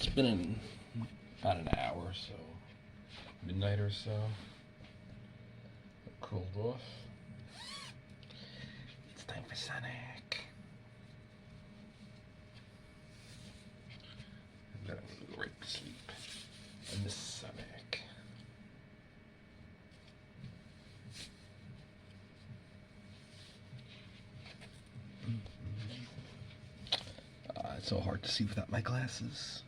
It's been in about an hour or so, midnight or so. I cooled off. It's time for Sonic. And then I'm gonna go right to sleep. I miss Sonic. It's so hard to see without my glasses.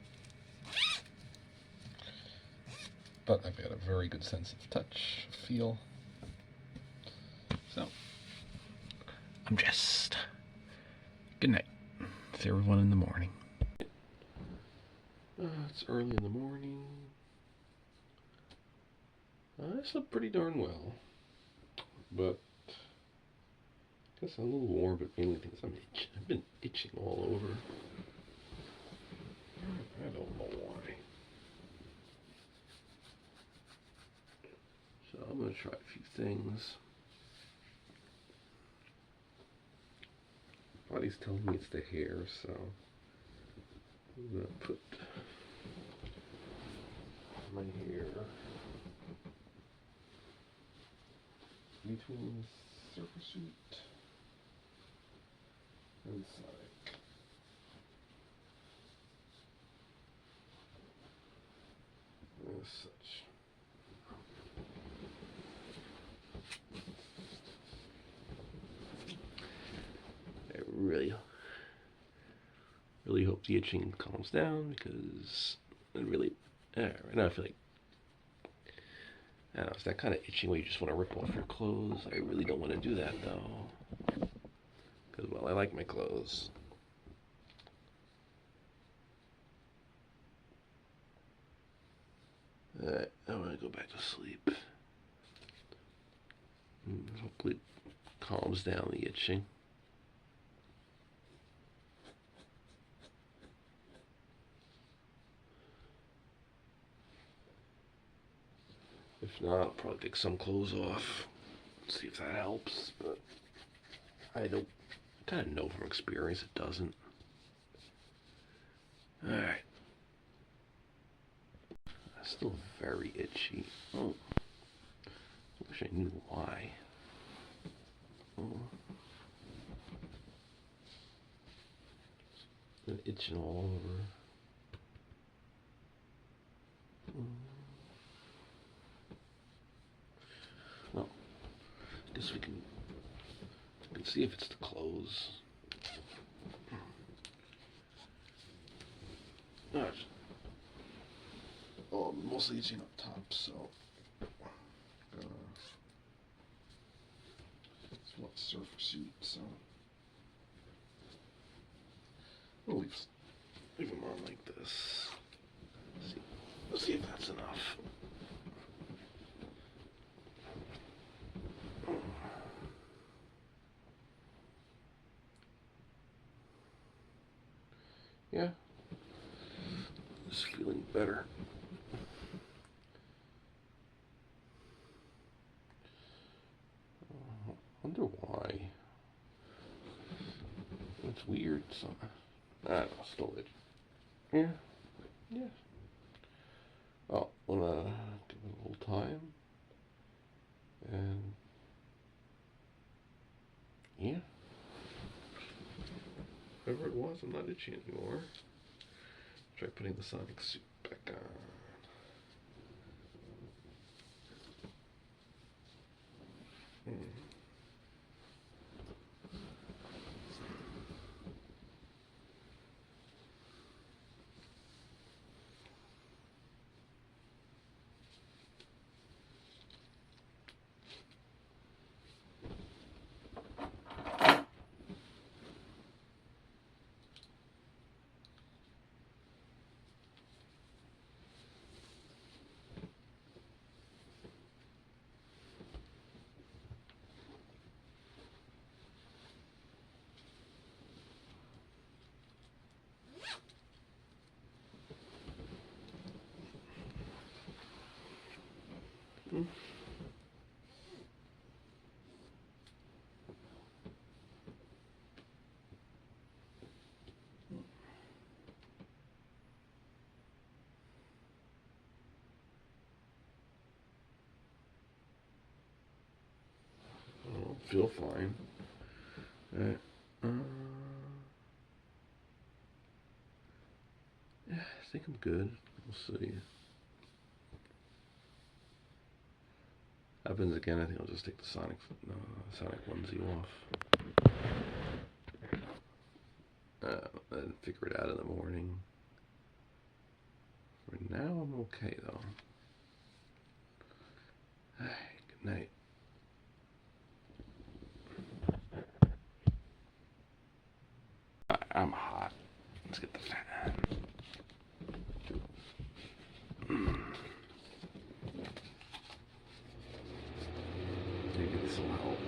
But I've got a very good sense of touch, feel. So, I'm dressed. Good night. See everyone in the morning. It's early in the morning. I slept pretty darn well. But I guess I'm a little warm, but mainly because I've been itching all over. I don't know why. So I'm going to try a few things. Body's telling me it's the hair, so I'm going to put my hair between the surfer suit and Sonic. As such. I really hope the itching calms down, because right now I feel like, I don't know, it's that kind of itching where you just want to rip off your clothes. I really don't want to do that though, because, well, I like my clothes. Alright, I want to go back to sleep. Hopefully it calms down the itching. If not, I'll probably take some clothes off, see if that helps, but I kind of know from experience it doesn't. Alright. Still very itchy. Oh. I wish I knew why. Oh. Been itching all over. Well, I guess we can see if it's the clothes. Oh, I'm mostly itching up top, so it's what surfer suit, so we'll leave them on like this. Let's see if that's enough. Yeah, just feeling better. Wonder why. It's weird. So I don't know. Still itch. Yeah. Oh, I'm gonna give it a little time. And yeah. Whatever it was, I'm not itchy anymore. Try putting the Sonic suit back on. feel fine. Alright. Yeah, I think I'm good. We'll see. Happens again, I think I'll just take the Sonic onesie off. And figure it out in the morning. For now, I'm okay though. Alright, good night. I'm hot. Let's get the fan. Maybe this will help.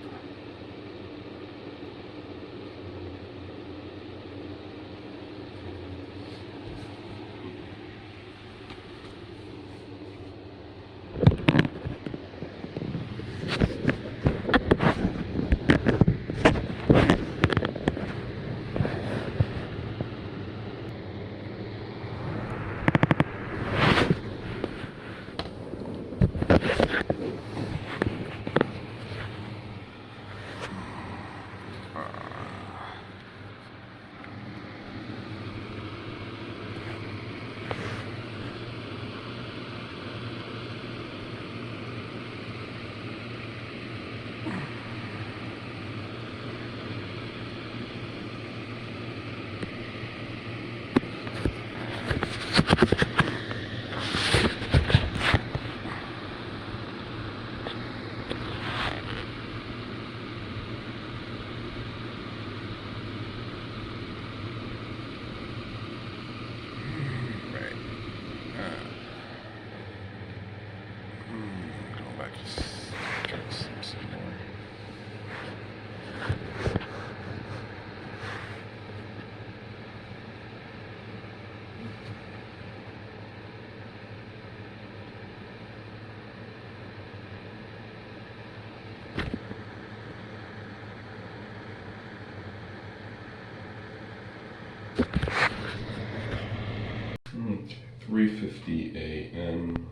Okay, 3:50 a.m.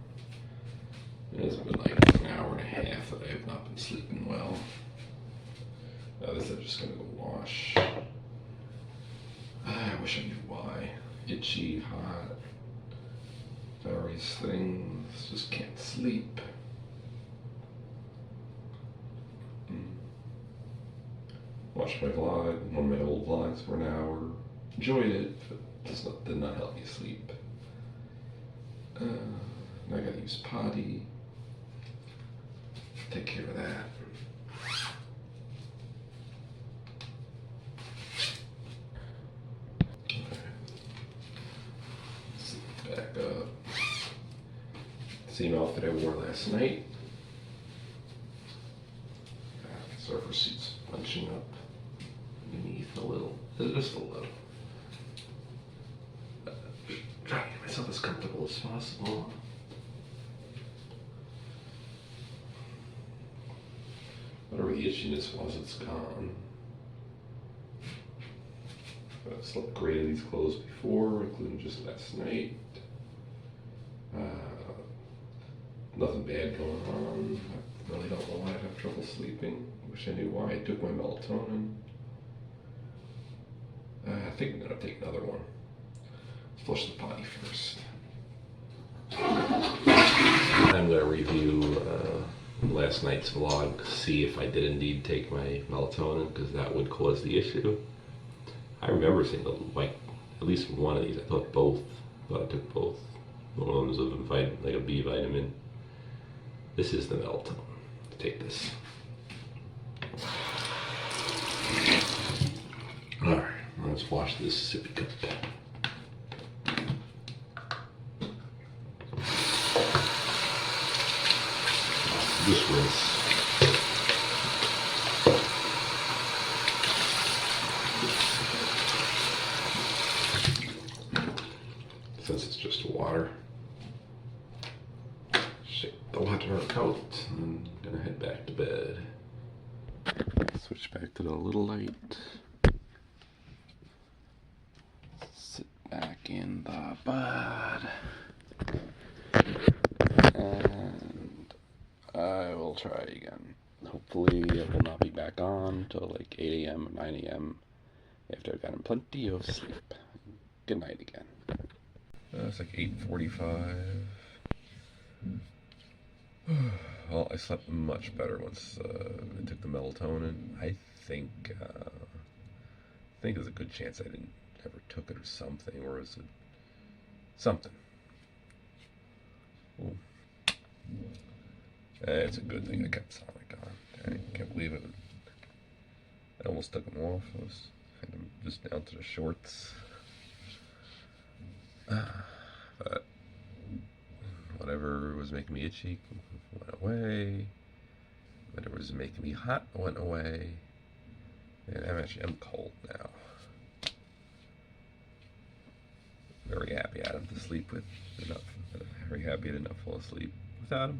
It's been like an hour and a half that I have not been sleeping well. This is just gonna go wash. I wish I knew why. Itchy, hot, various things. Just can't sleep. Watched my vlog, one of my old vlogs for an hour. Enjoyed it, but did not help me sleep. Now I gotta use potty. Take care of that. Okay. Sit back up. Same outfit I wore last night. Surfer seat's punching up beneath a little, just a little. Trying to get myself as comfortable as possible. Whatever the itchiness was, it's gone. I've slept great in these clothes before, including just last night. Nothing bad going on. I really don't know why I have trouble sleeping. Wish I knew why. I took my melatonin. I think I'm gonna take another one. Flush the potty first. I'm gonna review last night's vlog, see if I did indeed take my melatonin, because that would cause the issue. I remember seeing like at least one of these. I thought both, but I took both. One of them was like a B vitamin. This is the melatonin. Take this. All right, let's wash this sippy cup. Just rinse. Since it's just water, shake the water out, and I'm gonna head back to bed. Switch back to the little light. Sit back in the bed. And I will try again. Hopefully it will not be back on till like 8 a.m. or 9 a.m. after I've gotten plenty of sleep. Good night again. It's like 8:45. Well, I slept much better once I took the melatonin. I think there's a good chance I didn't ever took it or something, or is it something? Ooh. It's a good thing I kept Sonic on. I can't believe it. I almost took them off. I was had them just down to the shorts. But whatever was making me itchy went away. Whatever was making me hot went away. And I'm cold now. Very happy I had him to sleep with. Enough. Very happy I did not fall asleep without him.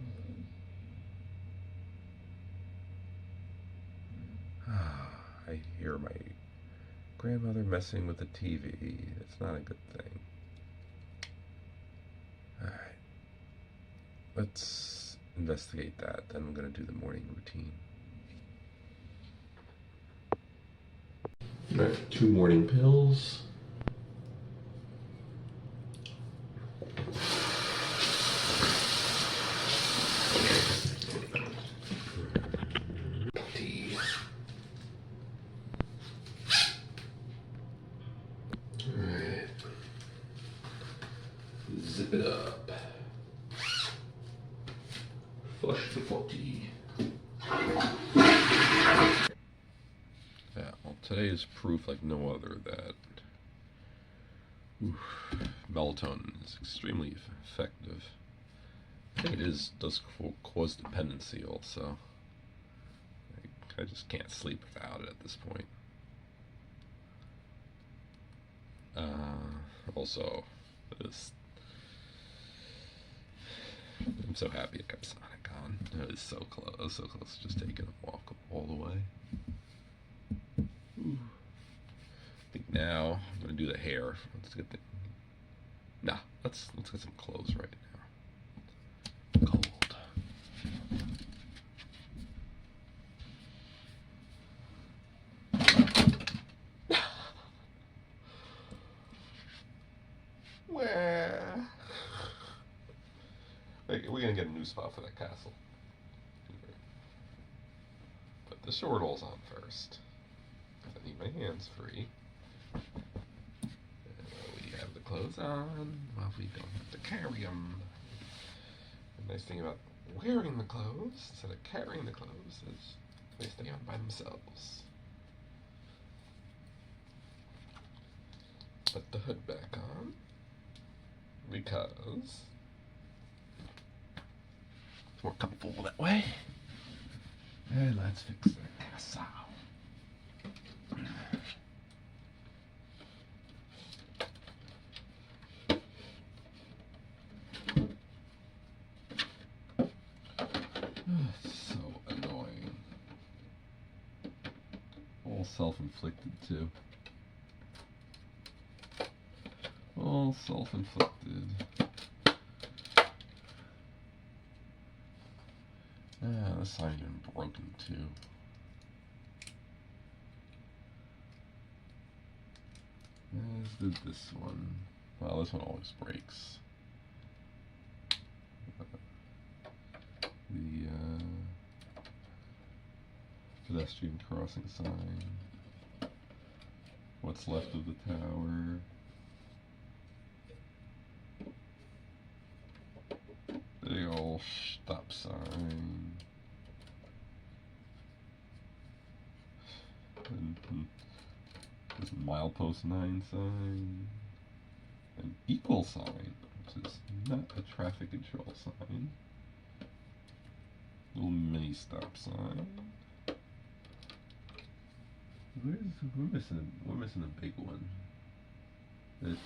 I hear my grandmother messing with the TV. It's not a good thing. Alright. Let's investigate that. Then I'm going to do the morning routine. Alright, 2 morning pills. Tea. Alright. Zip it up. Flush the potty. Yeah, well, today is proof like no other that melatonin is extremely effective. I think it does cause dependency also. I just can't sleep without it at this point. Also, I'm so happy I kept Sonic on. It was so close to just taking a walk all the way. I think now I'm gonna do the hair. Let's get the. Nah, let's get some clothes right now. Cold. Where? We're gonna get a new spot for that castle. Put the shortalls on first. I need my hands free. We have the clothes on. Well, we don't have to carry them. The nice thing about wearing the clothes instead of carrying the clothes is they stay on by themselves. Put the hood back on because it's more comfortable that way. And let's fix the castle. So annoying. All self-inflicted too. All self-inflicted. This sign's been broken too. As did this one. Well, this one always breaks. The pedestrian crossing sign. What's left of the tower. Big old stop sign. And this milepost 9 sign. An equal sign, which is not a traffic control sign. Little mini stop sign. We're missing a big one. We're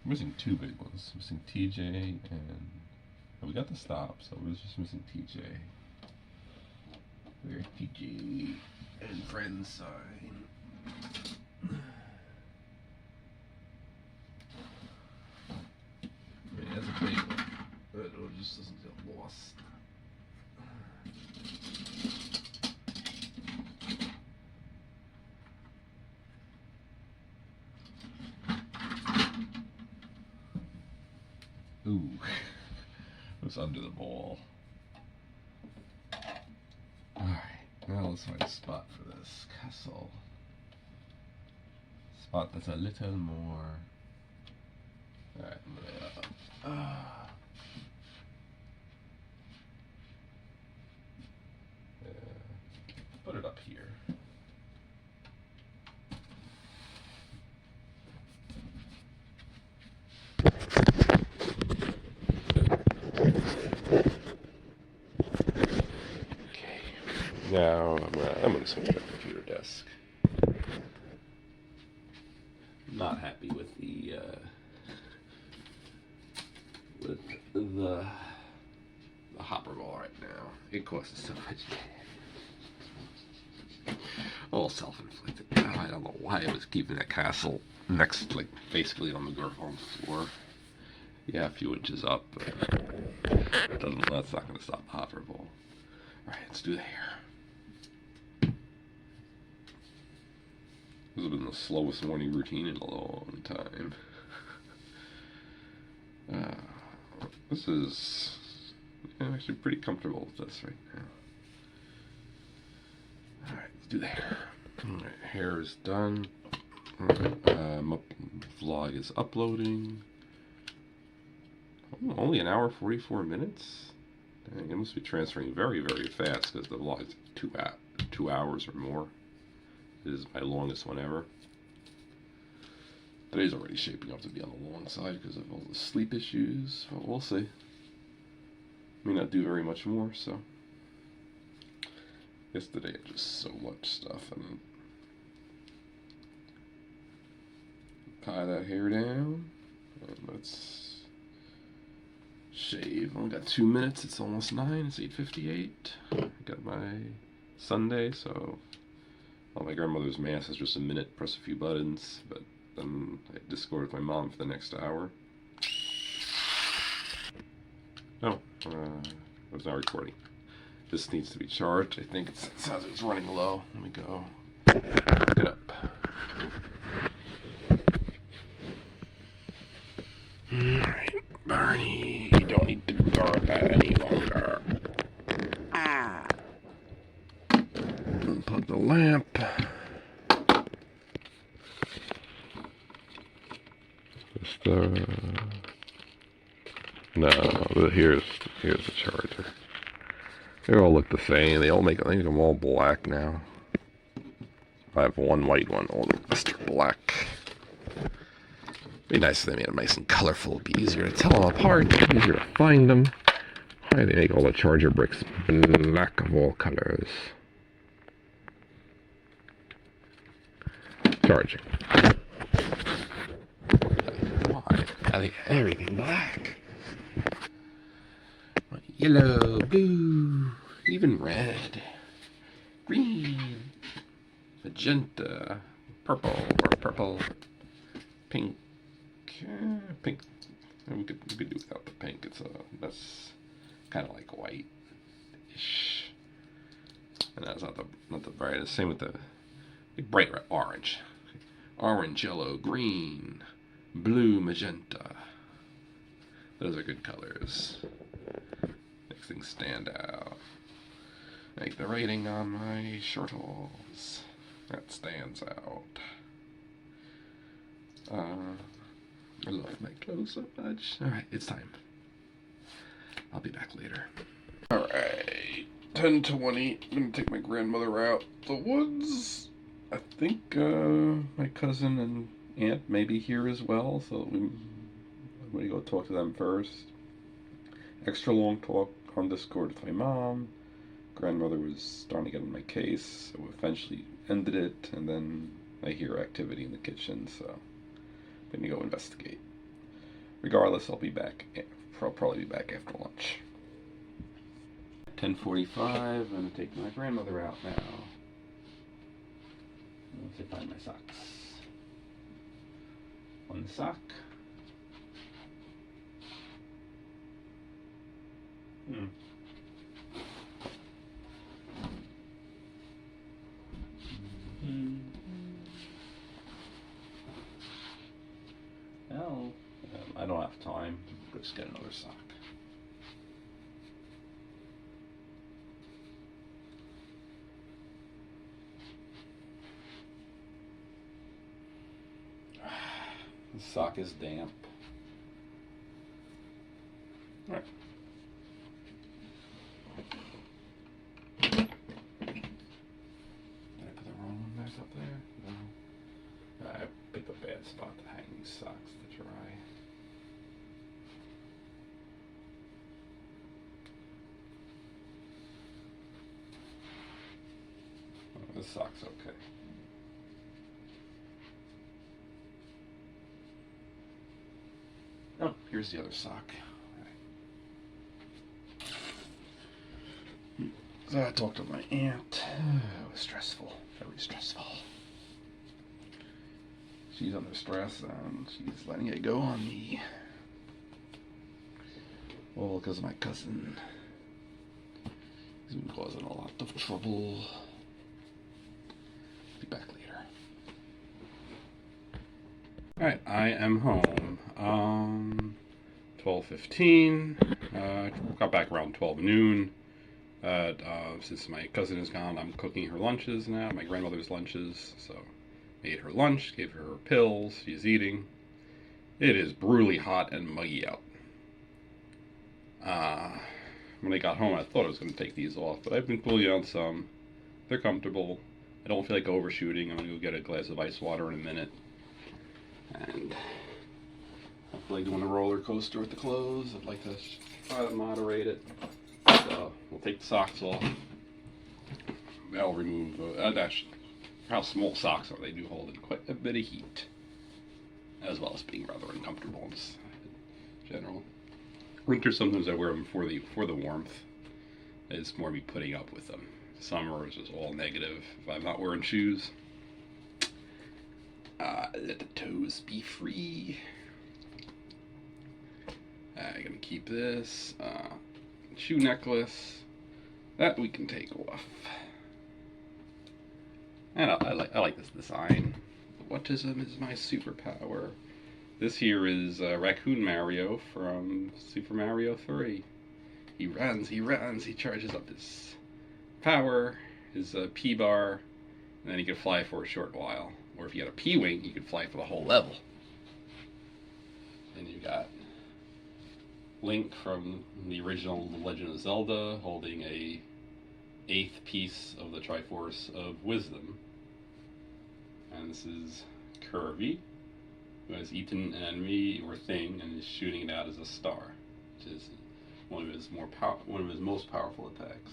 missing 2 big ones. We're missing TJ and we got the stop, so we're just missing TJ. We're TJ and friend sign. I mean, that's a big one, but it just doesn't get lost. Ooh, it was under the ball. Alright, now let's find a spot for this castle. Spot that's a little more. Alright, put it up here. Okay. Now I'm gonna switch to the computer desk. Not happy with the hopper ball right now. It costs so much. All self-inflicted. I don't know why I was keeping that castle next, like basically on the ground floor. Yeah, a few inches up, but that's not going to stop the hopper ball. Alright, let's do the hair. This has been the slowest morning routine in a long time. This is actually pretty comfortable with this right now. Alright, let's do the hair. Alright, hair is done. Alright, vlog is uploading. Oh, only an hour 44 minutes? Dang, it must be transferring very, very fast because the vlog is 2 hours or more. This is my longest one ever. Today's already shaping up to be on the long side because of all the sleep issues, but we'll see. May not do very much more, so. Yesterday, just so much stuff. I mean, tie that hair down, and let's shave. Only got 2 minutes. It's almost 9. It's 8:58. I got my Sunday, so my grandmother's mass is just a minute. Press a few buttons, but then I Discord with my mom for the next hour. Oh, I was not recording. This needs to be charged. I think it sounds like it's running low. Let me go hook it up. Alright, Barney, you don't need to guard that any longer. Unplug the lamp. Just, no, here's the charger. They all look the same. They all make, I think them all black now. I have one white one, all the rest are black. Be nice if they made them nice and colorful. It'd be easier to tell them apart, easier to find them. Why do they make all the charger bricks black of all colors? Charging. Why? I think everything black. Yellow, blue, even red, green, magenta, purple, pink. Pink. We could do without the pink. That's kind of like white-ish, and that's not the brightest. Same with the bright red, orange, yellow, green, blue, magenta. Those are good colors. Makes things stand out. Make the rating on my shortalls. That stands out. I love my clothes so much. Alright, it's time. I'll be back later. Alright, 10:20. I'm gonna take my grandmother out the woods. I think my cousin and aunt may be here as well, so I'm gonna go talk to them first. Extra long talk on Discord with my mom. Grandmother was starting to get on my case, so eventually ended it, and then I hear activity in the kitchen, so I'm gonna go investigate. Regardless, I'll be back. I'll probably be back after lunch. 10:45. I'm gonna take my grandmother out now. Let's find my socks. One sock. Well, I don't don't have time, just get another sock. The sock is damp. All right. Did I put the wrong one back up there? No. I picked a bad spot to hang these socks to dry. Oh, this sock's okay. Oh, here's the other sock. Right. So I talked to my aunt. It was stressful, very stressful. She's under stress and she's letting it go on me. All because of my cousin. He's been causing a lot of trouble. Be back later. Alright, I am home. 12:15. Got back around 12 noon. Since my cousin is gone, I'm cooking her lunches now, my grandmother's lunches. So, made her lunch, gave her her pills, she's eating. It is brutally hot and muggy out. When I got home, I thought I was going to take these off, but I've been pulling on some. They're comfortable. I don't feel like overshooting. I'm going to go get a glass of ice water in a minute. And I feel like doing a roller coaster with the clothes. I'd like to try to moderate it. So we'll take the socks off. I'll remove how small socks are. They do hold in quite a bit of heat, as well as being rather uncomfortable in general. Winter, sometimes I wear them for the warmth. It's more me putting up with them. Summer is just all negative. If I'm not wearing shoes, let the toes be free. I'm gonna keep this shoe necklace that we can take off. And I like this design. Autism is my superpower. This here is Raccoon Mario from Super Mario 3. He runs, he charges up his power, his P-bar, and then he can fly for a short while. Or if you had a P-wing, you could fly for the whole level. Then you got Link from the original The Legend of Zelda, holding a 8th piece of the Triforce of Wisdom. And this is Kirby, who has eaten an enemy or thing and is shooting it out as a star, which is one of his most powerful attacks.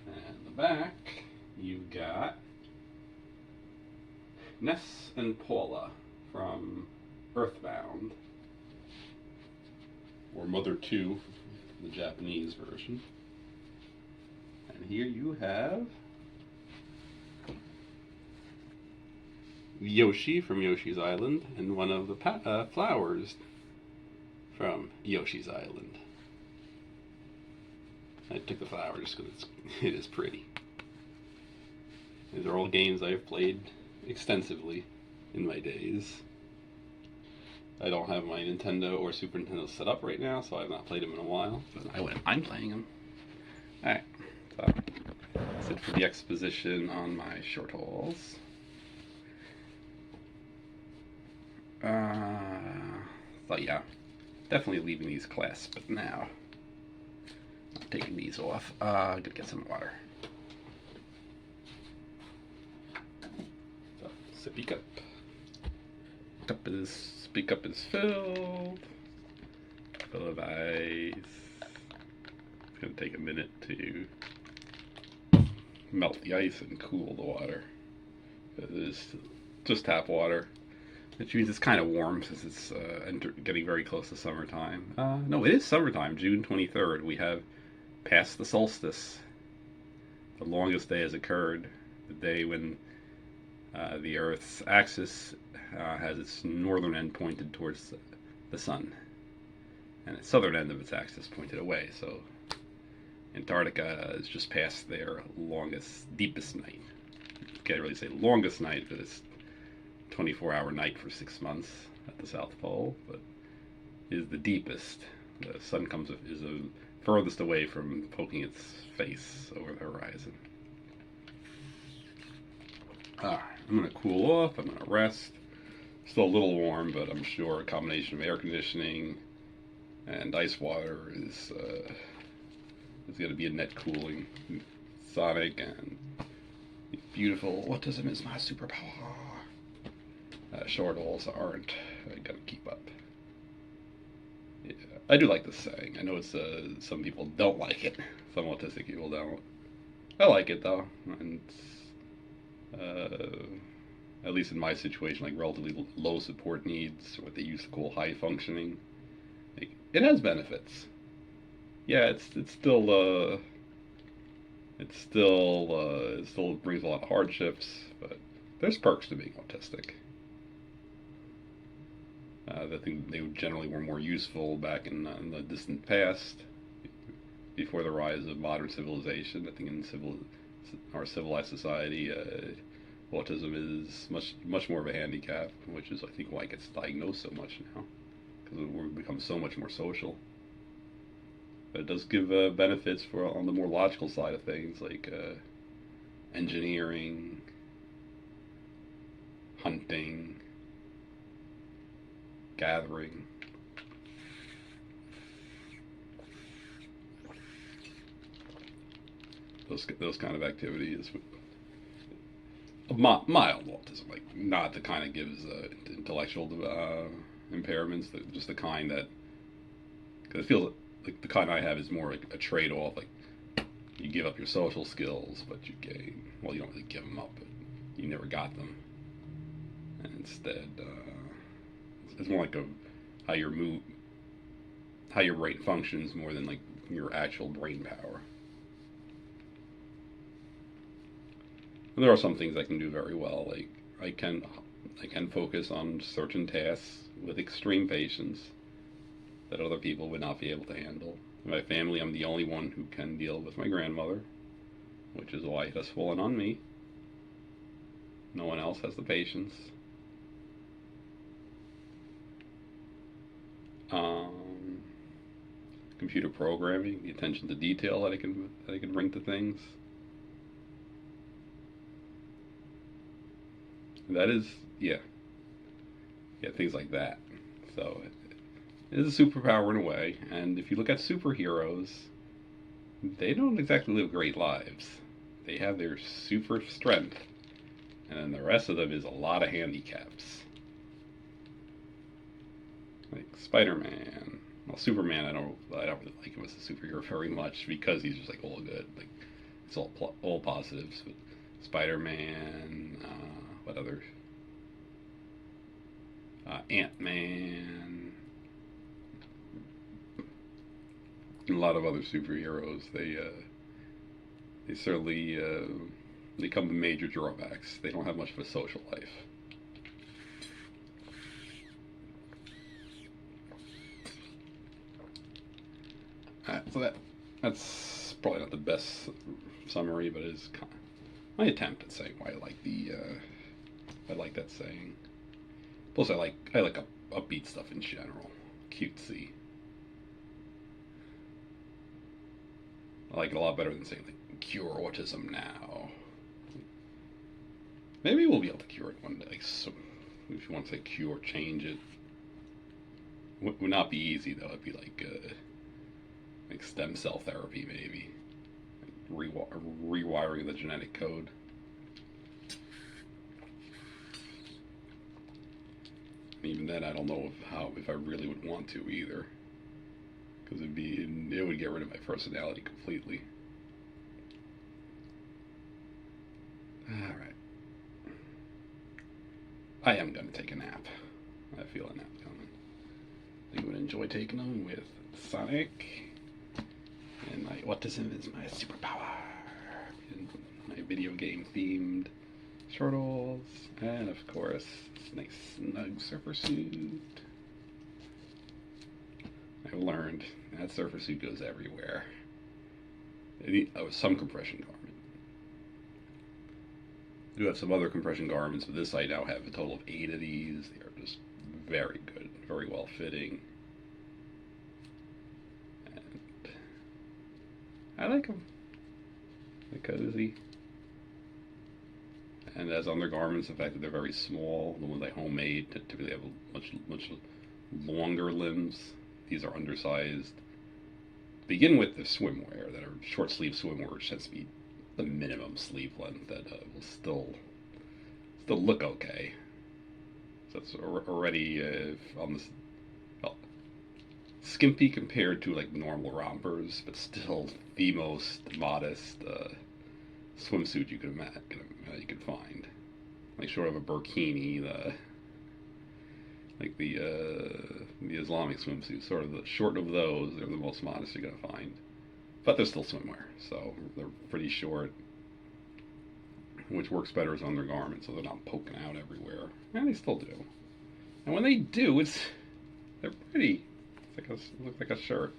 And in the back, you've got Ness and Paula from Earthbound, or Mother 2, the Japanese version. And here you have Yoshi from Yoshi's Island, and one of the flowers from Yoshi's Island. I took the flower just because it is pretty. These are all games I've played extensively in my days. I don't have my Nintendo or Super Nintendo set up right now, so I've not played them in a while. But I'm playing them. Alright, so that's it for the exposition on my Shortalls. So yeah, definitely leaving these clasped, but now I'm taking these off. I'm gonna get some water. So, sippy cup. Sippy cup is filled. Full of ice. It's gonna take a minute to melt the ice and cool the water. It is just tap water. Which means it's kind of warm since it's getting very close to summertime. No, it is summertime, June 23rd. We have passed the solstice. The longest day has occurred. The day when the Earth's axis has its northern end pointed towards the sun. And its southern end of its axis pointed away. So Antarctica is just past their deepest night. Can't really say longest night, but it's 24-hour night for 6 months at the South Pole, but is the deepest. The sun is the furthest away from poking its face over the horizon. Alright, I'm going to cool off. I'm going to rest. Still a little warm, but I'm sure a combination of air conditioning and ice water is going to be a net cooling. Sonic and beautiful autism is my superpower. Shortalls aren't going to keep up. Yeah, I do like this saying. I know it's some people don't like it. Some autistic people don't. I like it though, and at least in my situation, like relatively low support needs, what they used to call high functioning, like, it has benefits. Yeah, it still brings a lot of hardships, but there's perks to being autistic. I think they generally were more useful back in the distant past, before the rise of modern civilization. I think in our civilized society, autism is much more of a handicap, which is, I think, why it gets diagnosed so much now, because we've become so much more social. But it does give benefits on the more logical side of things, like engineering, hunting, gathering. Those kind of activities. Mild autism, like not the kind that gives intellectual impairments, just the kind that, because it feels like the kind I have is more like a trade-off. Like, you give up your social skills, but you gain. Well, you don't really give them up, but you never got them. And instead, it's more like how your brain functions more than like your actual brain power. And there are some things I can do very well. Like I can focus on certain tasks with extreme patience that other people would not be able to handle. In my family, I'm the only one who can deal with my grandmother, which is why it has fallen on me. No one else has the patience. Computer programming, the attention to detail that I can bring to things. That is, yeah, things like that. So it is a superpower in a way, and if you look at superheroes, they don't exactly live great lives. They have their super strength, and then the rest of them is a lot of handicaps. Like Spider-Man. Well, Superman, I don't really like him as a superhero very much, because he's just like all good. Like, it's all positives. But Spider-Man, what others? Ant-Man, and a lot of other superheroes. They certainly they come with major drawbacks. They don't have much of a social life. So that's probably not the best summary, but it's kind of my attempt at saying why I like that saying. Plus, I like upbeat stuff in general, cutesy. I like it a lot better than saying like cure autism now. Maybe we'll be able to cure it one day. Like, so, if you want to say cure, change it. Would not be easy though. It'd be like stem cell therapy, maybe, like rewiring the genetic code. Even then, I don't know if I really would want to either, because it would get rid of my personality completely. All right, I am gonna take a nap. I feel a nap coming. I think I would enjoy taking them with Sonic. And my autism is my superpower. And my video game themed Shortalls. And of course, this nice snug surfer suit. I've learned that surfer suit goes everywhere. Some compression garment. I do have some other compression garments, but this I now have a total of 8 of these. They are just very good, very well fitting. I like them. They're cozy. And as undergarments, the fact that they're very small, the ones I homemade typically have much longer limbs. These are undersized. Begin with the swimwear that are short sleeve swimwear, which tends to be the minimum sleeve length that will still look okay. So it's already on this, well, skimpy compared to like normal rompers, but still the most modest swimsuit you could find. Like short of a burkini, the Islamic swimsuit, sort of short of those, they're the most modest you're gonna find. But they're still swimwear, so they're pretty short, which works better as undergarments, so they're not poking out everywhere. And they still do. And when they do, they're pretty. It looks like a shirt.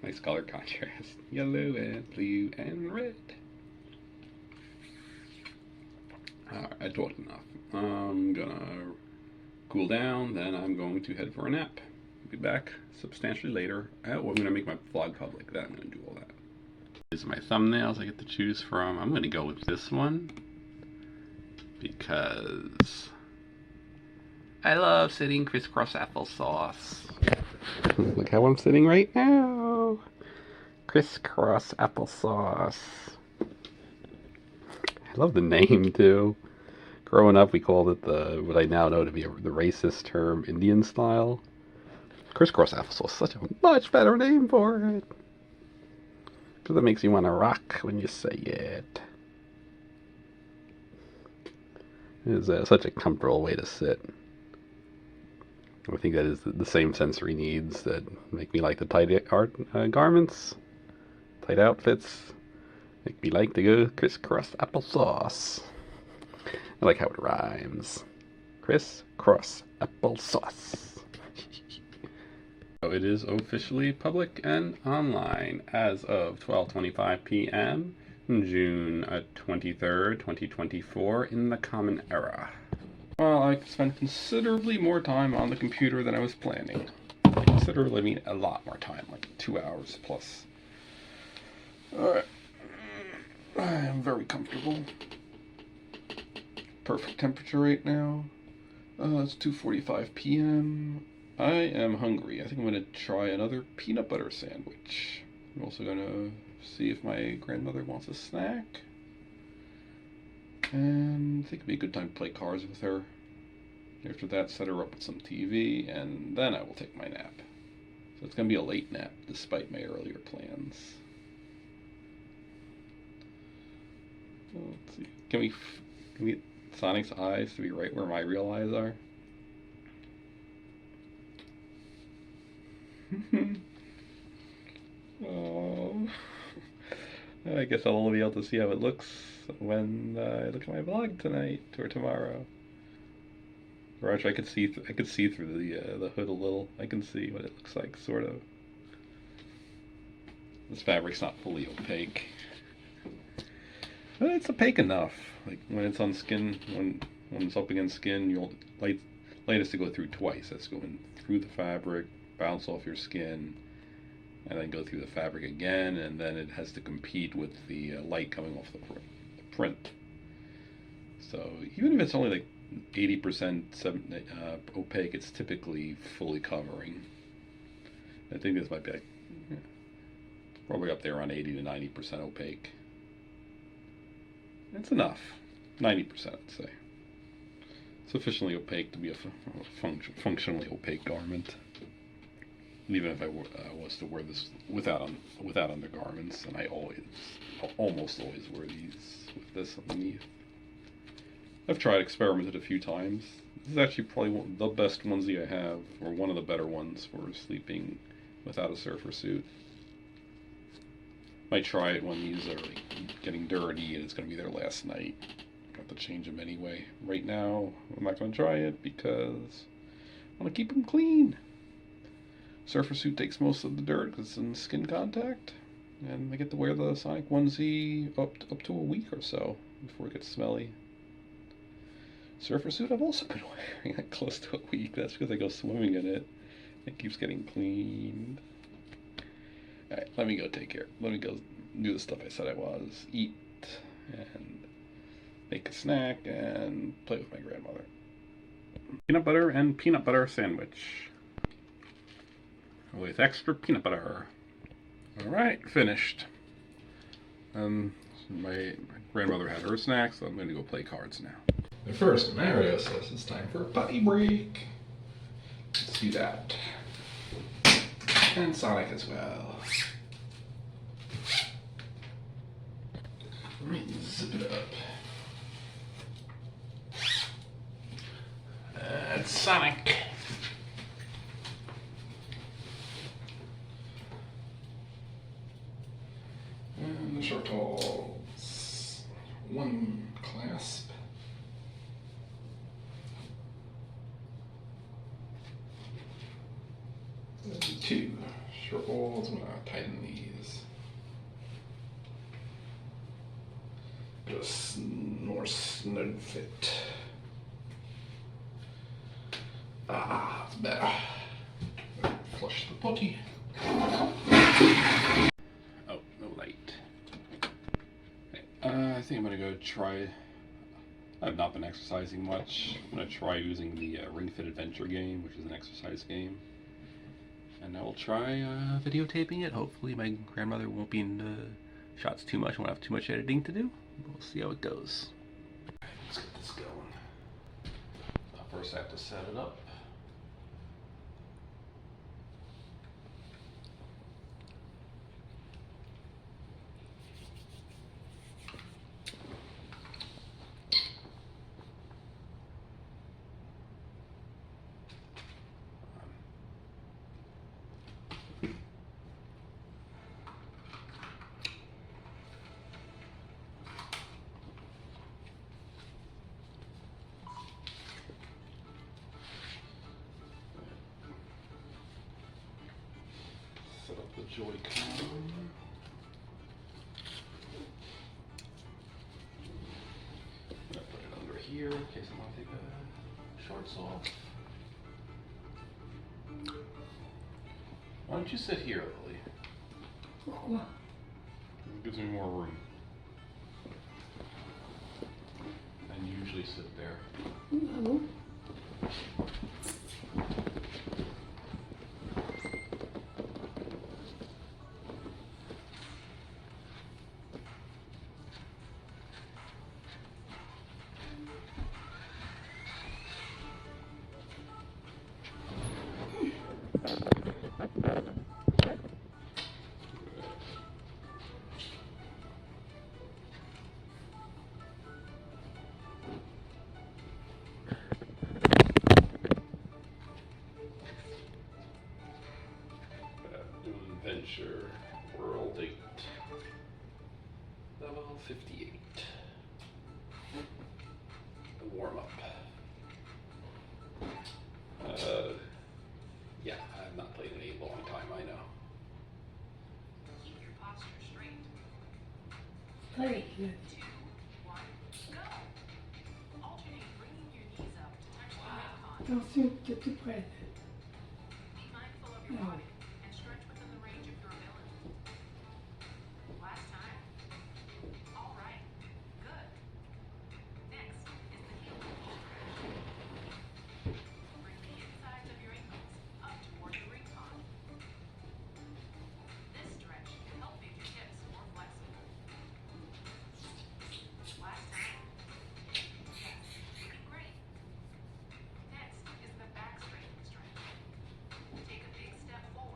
Nice color contrast. Yellow and blue and red. Alright, I talked enough. I'm gonna cool down, then I'm going to head for a nap. I'll be back substantially later. I'm gonna make my vlog public, then I'm gonna do all that. These are my thumbnails I get to choose from. I'm gonna go with this one because I love sitting crisscross applesauce. Look how I'm sitting right now. Crisscross applesauce. I love the name too. Growing up, we called it what I now know to be the racist term, Indian style. Crisscross applesauce, such a much better name for it. Because it makes you want to rock when you say it. It is such a comfortable way to sit. I think that is the same sensory needs that make me like the tight garments, tight outfits. Make me like to go crisscross applesauce. I like how it rhymes. Crisscross applesauce. So it is officially public and online as of 12:25 p.m. June 23rd, 2024 in the Common Era. Well, I spent considerably more time on the computer than I was planning. Considerably, I mean a lot more time, like 2 hours plus. Alright. I am very comfortable. Perfect temperature right now. It's 2:45 p.m. I am hungry. I think I'm going to try another peanut butter sandwich. I'm also going to see if my grandmother wants a snack. And I think it'd be a good time to play cards with her. After that, set her up with some TV, and then I will take my nap. So it's going to be a late nap, despite my earlier plans. Let's see. Can we get Sonic's eyes to be right where my real eyes are? Oh. I guess I'll only be able to see how it looks when I look at my vlog tonight or tomorrow. Or actually, I could see through the hood a little. I can see what it looks like, sort of. This fabric's not fully opaque, but it's opaque enough. Like when it's on skin, when it's up against skin, light has to go through twice. That's going through the fabric, bounce off your skin, and then go through the fabric again, and then it has to compete with the light coming off the print. So even if it's only like 80% opaque, it's typically fully covering. I think this might be like, probably up there around 80 to 90% opaque. It's enough. 90%, I'd say. Sufficiently opaque to be a functionally opaque garment. Even if I was to wear this without undergarments, and I almost always wear these with this underneath. I've experimented a few times. This is actually probably the best onesie I have, or one of the better ones for sleeping without a surfer suit. Might try it when these are like getting dirty and it's going to be their last night. Got to change them anyway. Right now, I'm not going to try it because I want to keep them clean. Surfer suit takes most of the dirt because it's in skin contact, and I get to wear the Sonic onesie up to a week or so before it gets smelly. Surfer suit I've also been wearing like close to a week. That's because I go swimming in it, It keeps getting cleaned. Alright, let me go take care. Let me go do the stuff I said I was. Eat and make a snack and play with my grandmother. Peanut butter and peanut butter sandwich. With extra peanut butter. Alright, finished. My grandmother had her snack, so I'm going to go play cards now. But first, Mario says it's time for a potty break. Let's do that. And Sonic as well. Let me zip it up. That's Sonic. And the Shortalls. One clasp. And two Shortalls. I'm gonna tighten these. Just more snug fit. Ah, it's better. Flush the potty. Oh, no light. Okay, I think I'm gonna go try. I've not been exercising much. I'm gonna try using the Ring Fit Adventure game, which is an exercise game. And I will try videotaping it. Hopefully my grandmother won't be in the shots too much. I won't have too much editing to do. We'll see how it goes. Let's get this going. First I have to set it up. Set up the Joy-Con. I'm gonna put it under here in case I want to take the shorts off. Why don't you sit here, Lily? Pourquoi? It gives me more room. And you usually sit there. Ah bon? Adventure World 8. Level 58. The warm up. Yeah, I've not played in a long time, I know. Keep your posture straight. Very good. 2, 1, go. Alternate bringing your knees up to touch the icon. Attention, t'es tout près. Be mindful of your No. body and stretch within the range of your ability. Last time. All right. Good. Next is the heel stretch. Bring the insides of your ankles up toward the ring con. This stretch can help make your hips more flexible. Last time. Yes. Great. Next is the back straightening stretch. Take a big step forward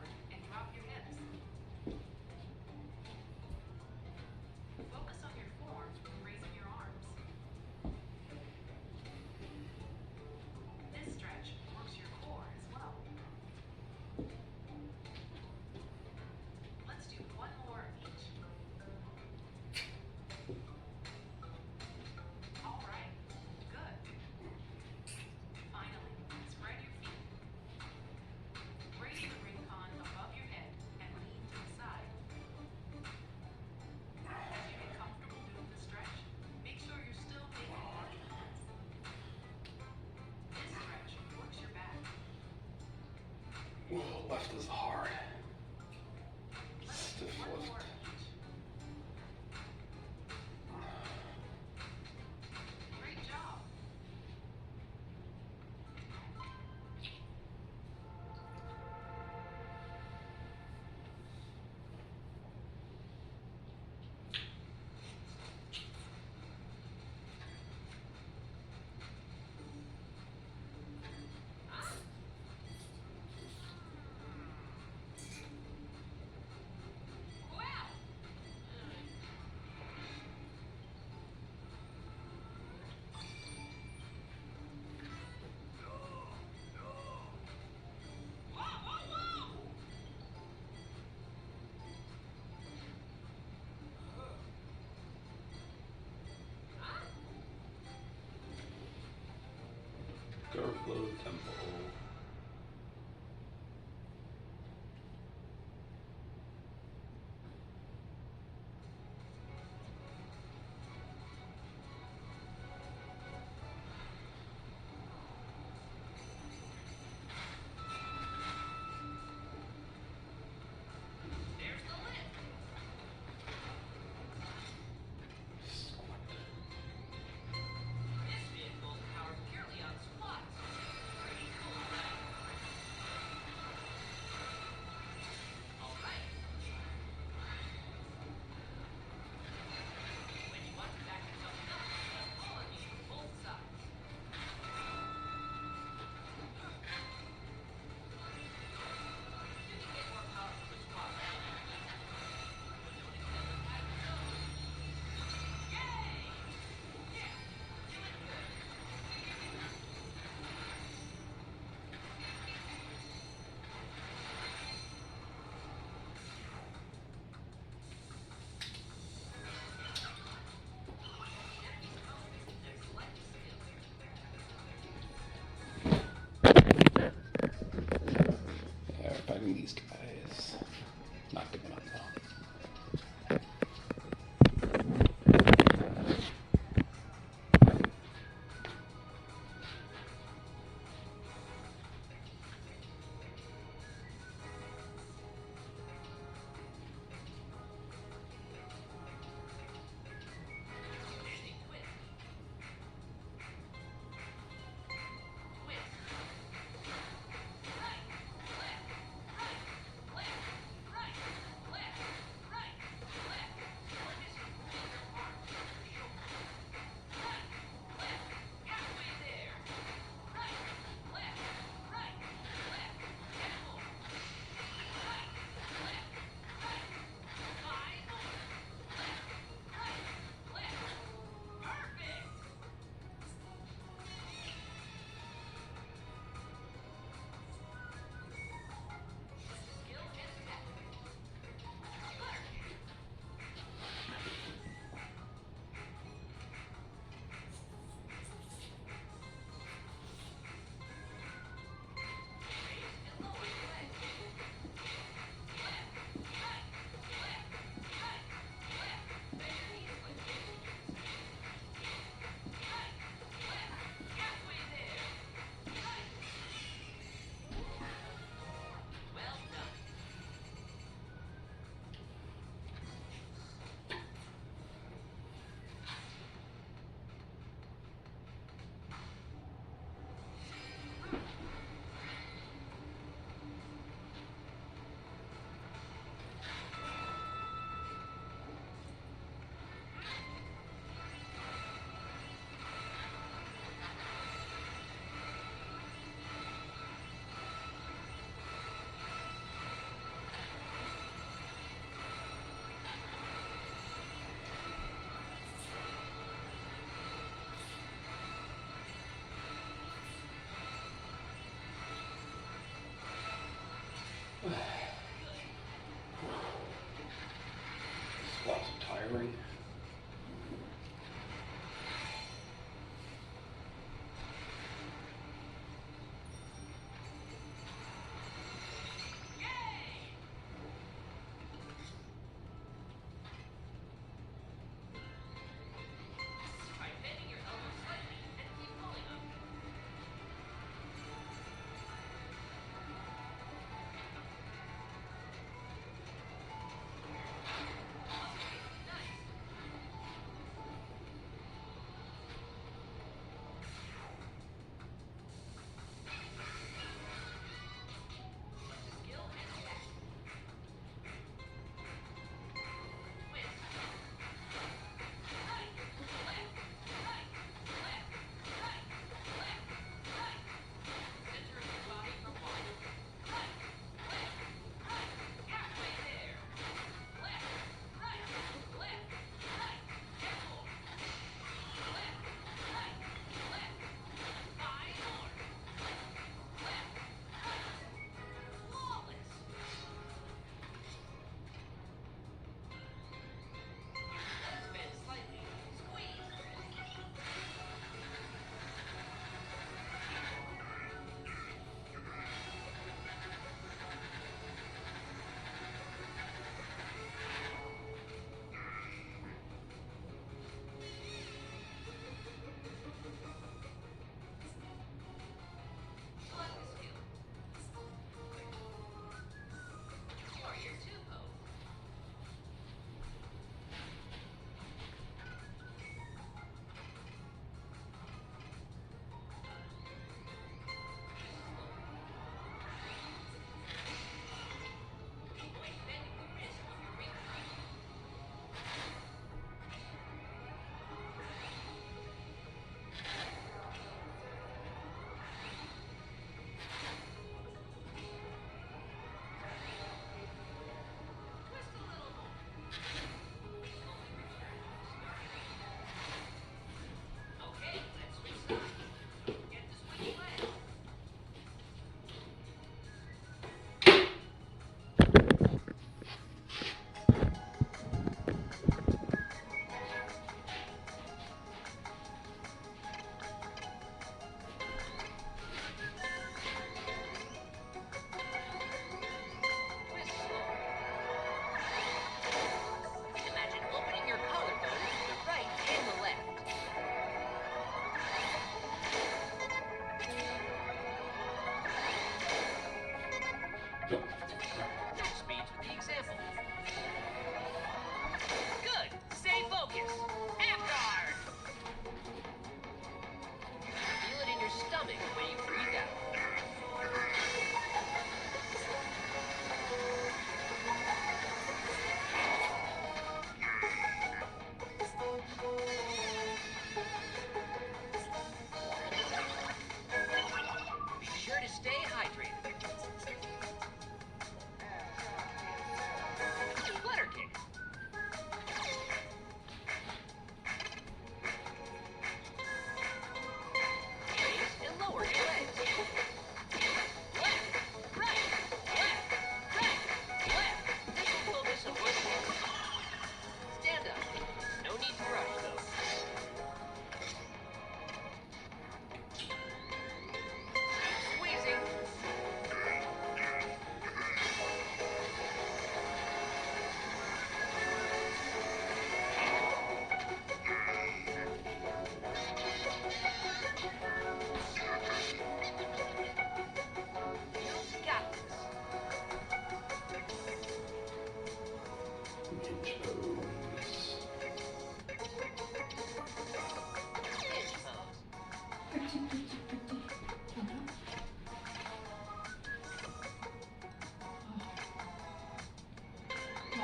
left is hard. Stiff One left. more each. Great job. Wow. Garflow Temple. There's the lift. This vehicle is powered purely on squats. Pretty cool, right? All right. When you want to back yourself up, press pull on you from both sides. You can get more power from a squat. But don't extend the past zone. Yay! Yeah, doing good. Alright, fighting these guys. Not giving up though. Standing twist. Twist. Right, left, right, left, right, left, right, left. We're missing finger arms to your shoulder. Right, left, halfway there. Right, left, right, left, and more. Right, left, right, 5 more. Left, right, left. Perfect. Skill and tactic. Flutter. Raise and lower the leg. Left, right, left, right, left. Bend your knees with it. Right, left, halfway there. Right. Well done. Squats are tiring. Yay! Try bending your elbow slightly and keep pulling them.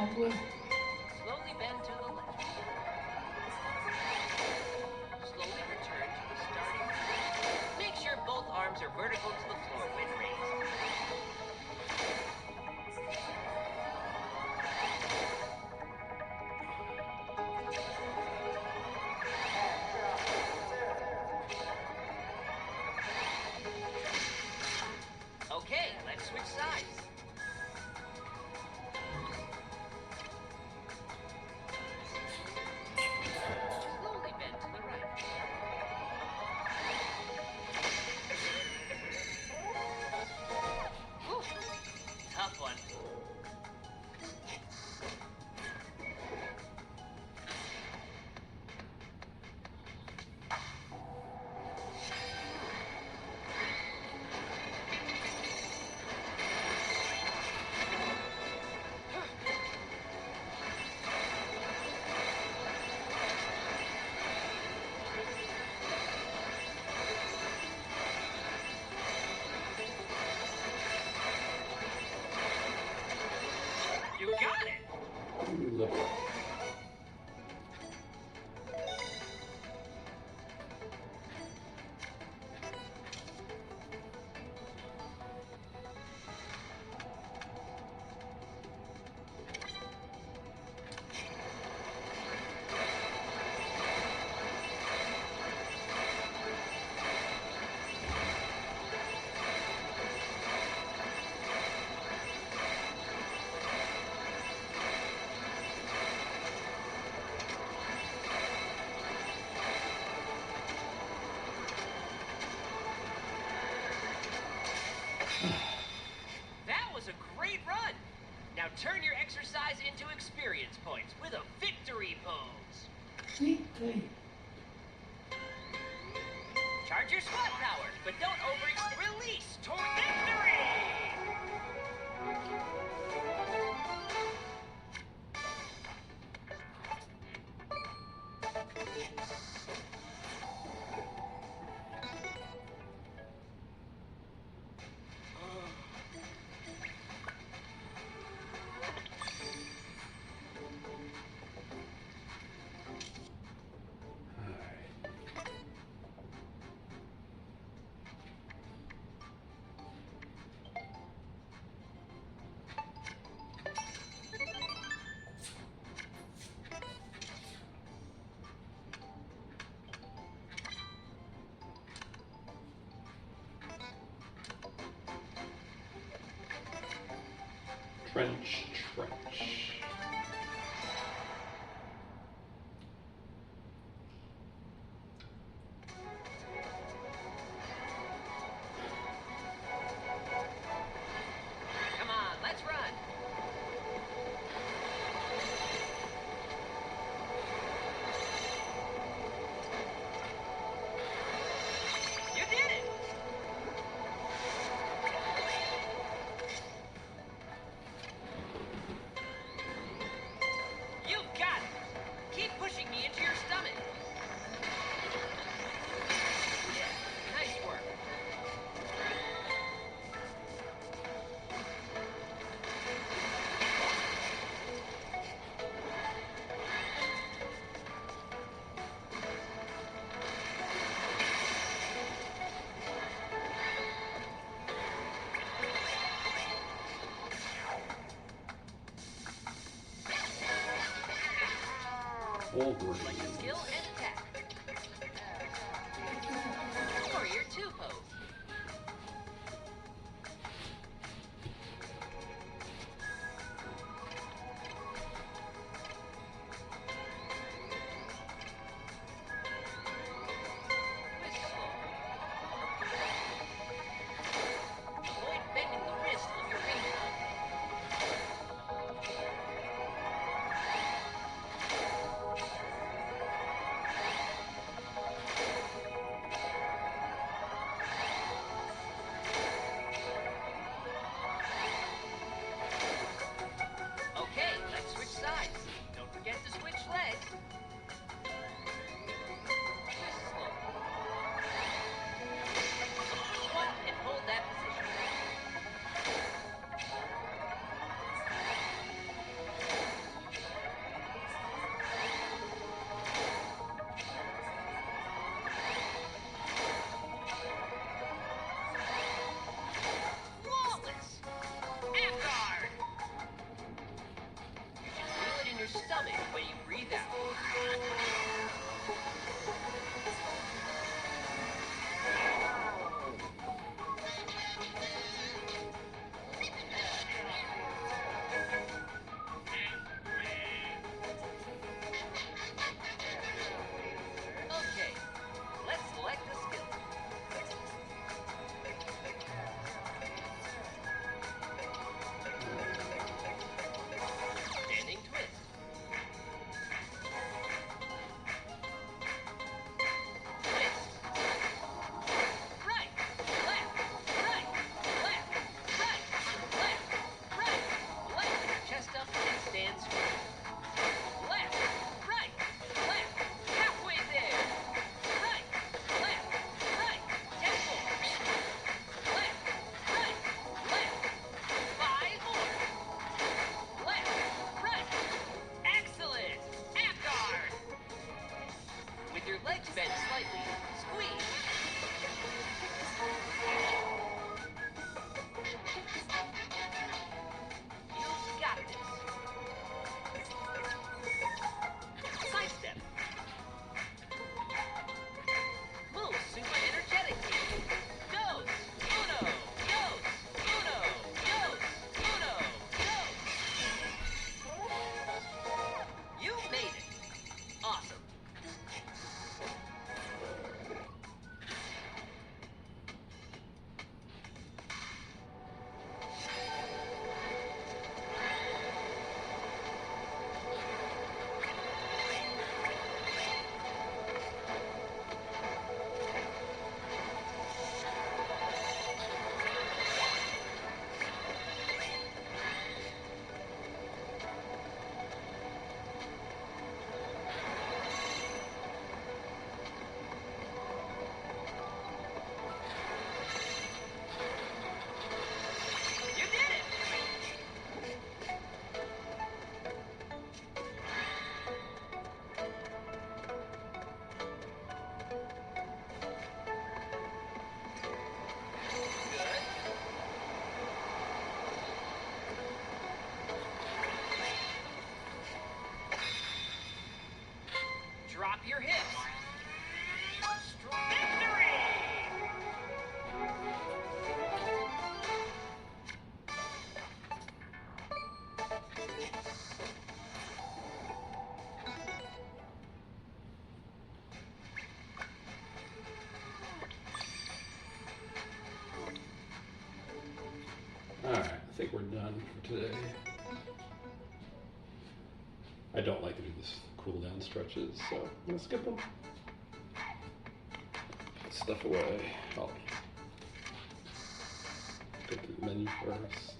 Outward. Slowly bend to the left. Slowly return to the starting point. Make sure both arms are vertical to the floor when raised. Okay, let's switch sides. Slowly bend to the right. Whew. Tough one. You got it! Ooh, look. That was a great run! Now turn your exercise into experience points with a victory pose. Victory. Charge your squat power, but don't overextend. Release toward victory! Alright. Trench, trench. Come on, let's run! You did it! You've got it! Keep pushing me into your stomach! Yeah, nice work. Wolverine. Like a skill and attack. Warrior 2 pose. Twist slowly. Avoid bending the wrist of your raincoat. think we're done for today. I don't like to do this cool down stretches, so I'm gonna skip them. Put stuff away. I'll go to the menu first.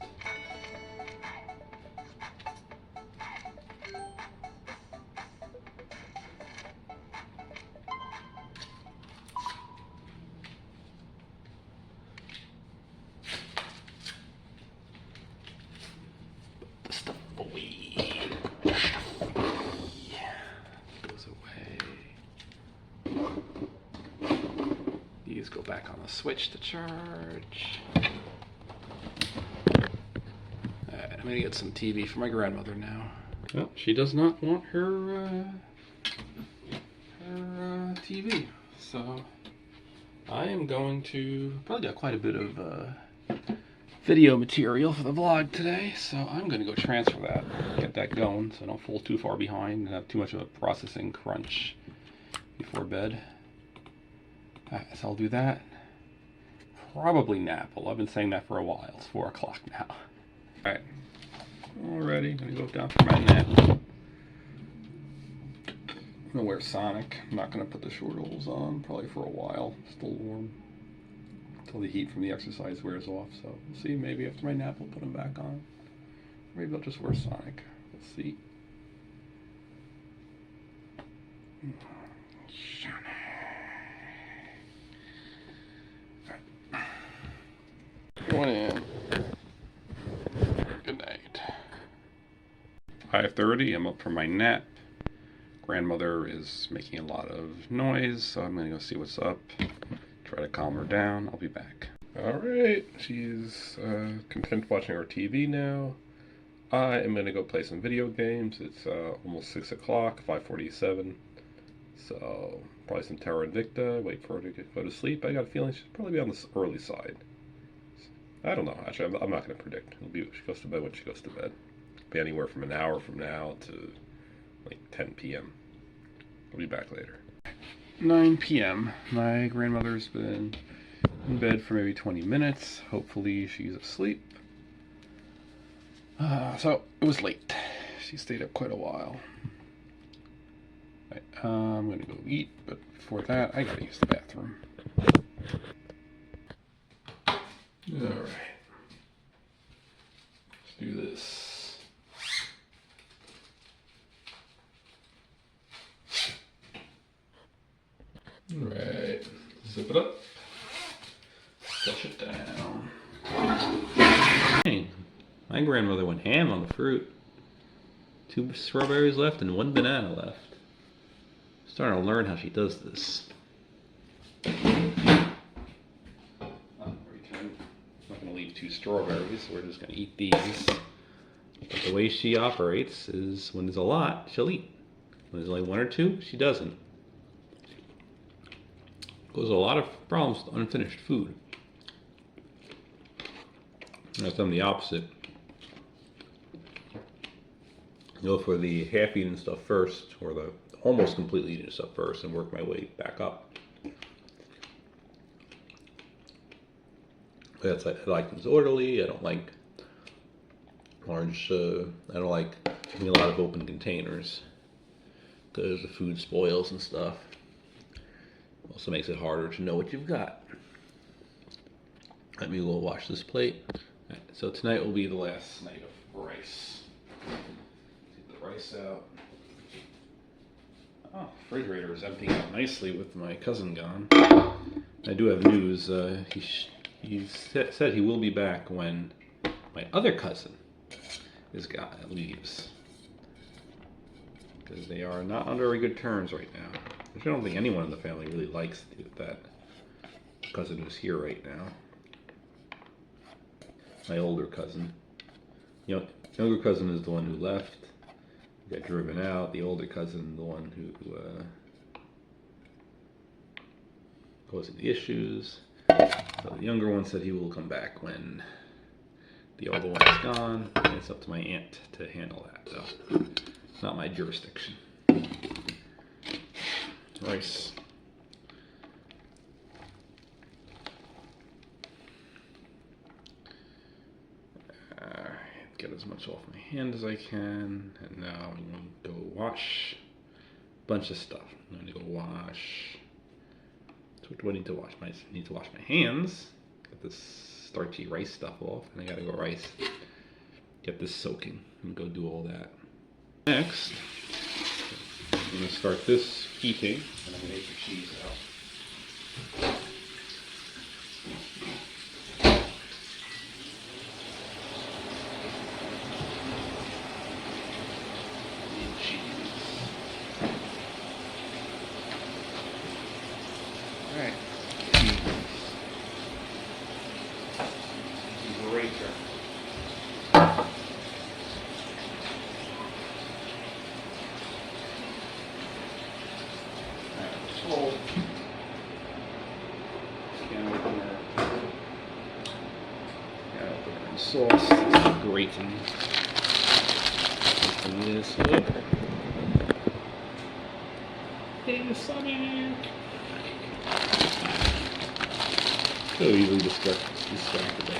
Put the stuff away. Goes away. These go back on the switch to charge. Alright, I'm gonna get some TV for my grandmother now. Well, she does not want her TV, so I am going to probably got quite a bit of video material for the vlog today, so I'm going to go transfer that, get that going, so I don't fall too far behind and have too much of a processing crunch before bed. Alright, so I'll do that. Probably nap. Well, I've been saying that for a while. It's 4 o'clock now. Alright, already gonna go down for my nap. I'm gonna wear Sonic. I'm not gonna put the shortalls on probably for a while. Still warm until the heat from the exercise wears off. So we'll see. Maybe after my nap, I'll put them back on. Maybe I'll just wear Sonic. We'll see. Going in. Good night. 5:30. I'm up for my nap. Grandmother is making a lot of noise, so I'm gonna go see what's up. Try to calm her down. I'll be back. Alright, she's content watching her TV now. I am gonna go play some video games. It's almost 6 o'clock, 5:47. So, probably some Terra Invicta, wait for her to go to sleep. I got a feeling she'll probably be on the early side. I don't know, actually, I'm not gonna predict. It'll be, she goes to bed when she goes to bed. It'll be anywhere from an hour from now to like 10 p.m. I'll be back later. 9 p.m. My grandmother's been in bed for maybe 20 minutes. Hopefully she's asleep. So it was late. She stayed up quite a while. Right, I'm gonna go eat, but before that, I gotta use the bathroom. Alright. Let's do this. Alright, zip it up, flush it down. Hey, my grandmother went ham on the fruit. 2 strawberries left and 1 banana left. Starting to learn how she does this. I'm not going to leave 2 strawberries, so we're just going to eat these. But the way she operates is when there's a lot, she'll eat. When there's only 1 or 2, she doesn't. Causes a lot of problems with unfinished food. I've done the opposite. Go for the half-eaten stuff first, or the almost completely eaten stuff first, and work my way back up. That's I like things orderly. I don't like large. I don't like having a lot of open containers because the food spoils and stuff. Also makes it harder to know what you've got. Let me go wash this plate. Right, so tonight will be the last night of rice. Get the rice out. Oh, refrigerator is emptying out nicely with my cousin gone. I do have news. He said he will be back when my other cousin leaves. Because they are not on very good terms right now. Which I don't think anyone in the family really likes that cousin who's here right now. My older cousin. Younger cousin is the one who left. He got driven out. The older cousin, the one who causing the issues. So the younger one said he will come back when the older one is gone. And it's up to my aunt to handle that, though. It's not my jurisdiction. Rice. get as much off my hand as I can. And now I'm going to go wash a bunch of stuff. I'm going to go wash. So what do I need to wash? I need to wash my hands. Get this starchy rice stuff off. And I got to go get this soaking and go do all that. Next, I'm going to start this heating. And I'm going to take the cheese out. Alright. Breaker. Alright, can opener. Can opener and sauce. This is grating. Open this up. Hey, Sonic! So easily distracted by Sonic.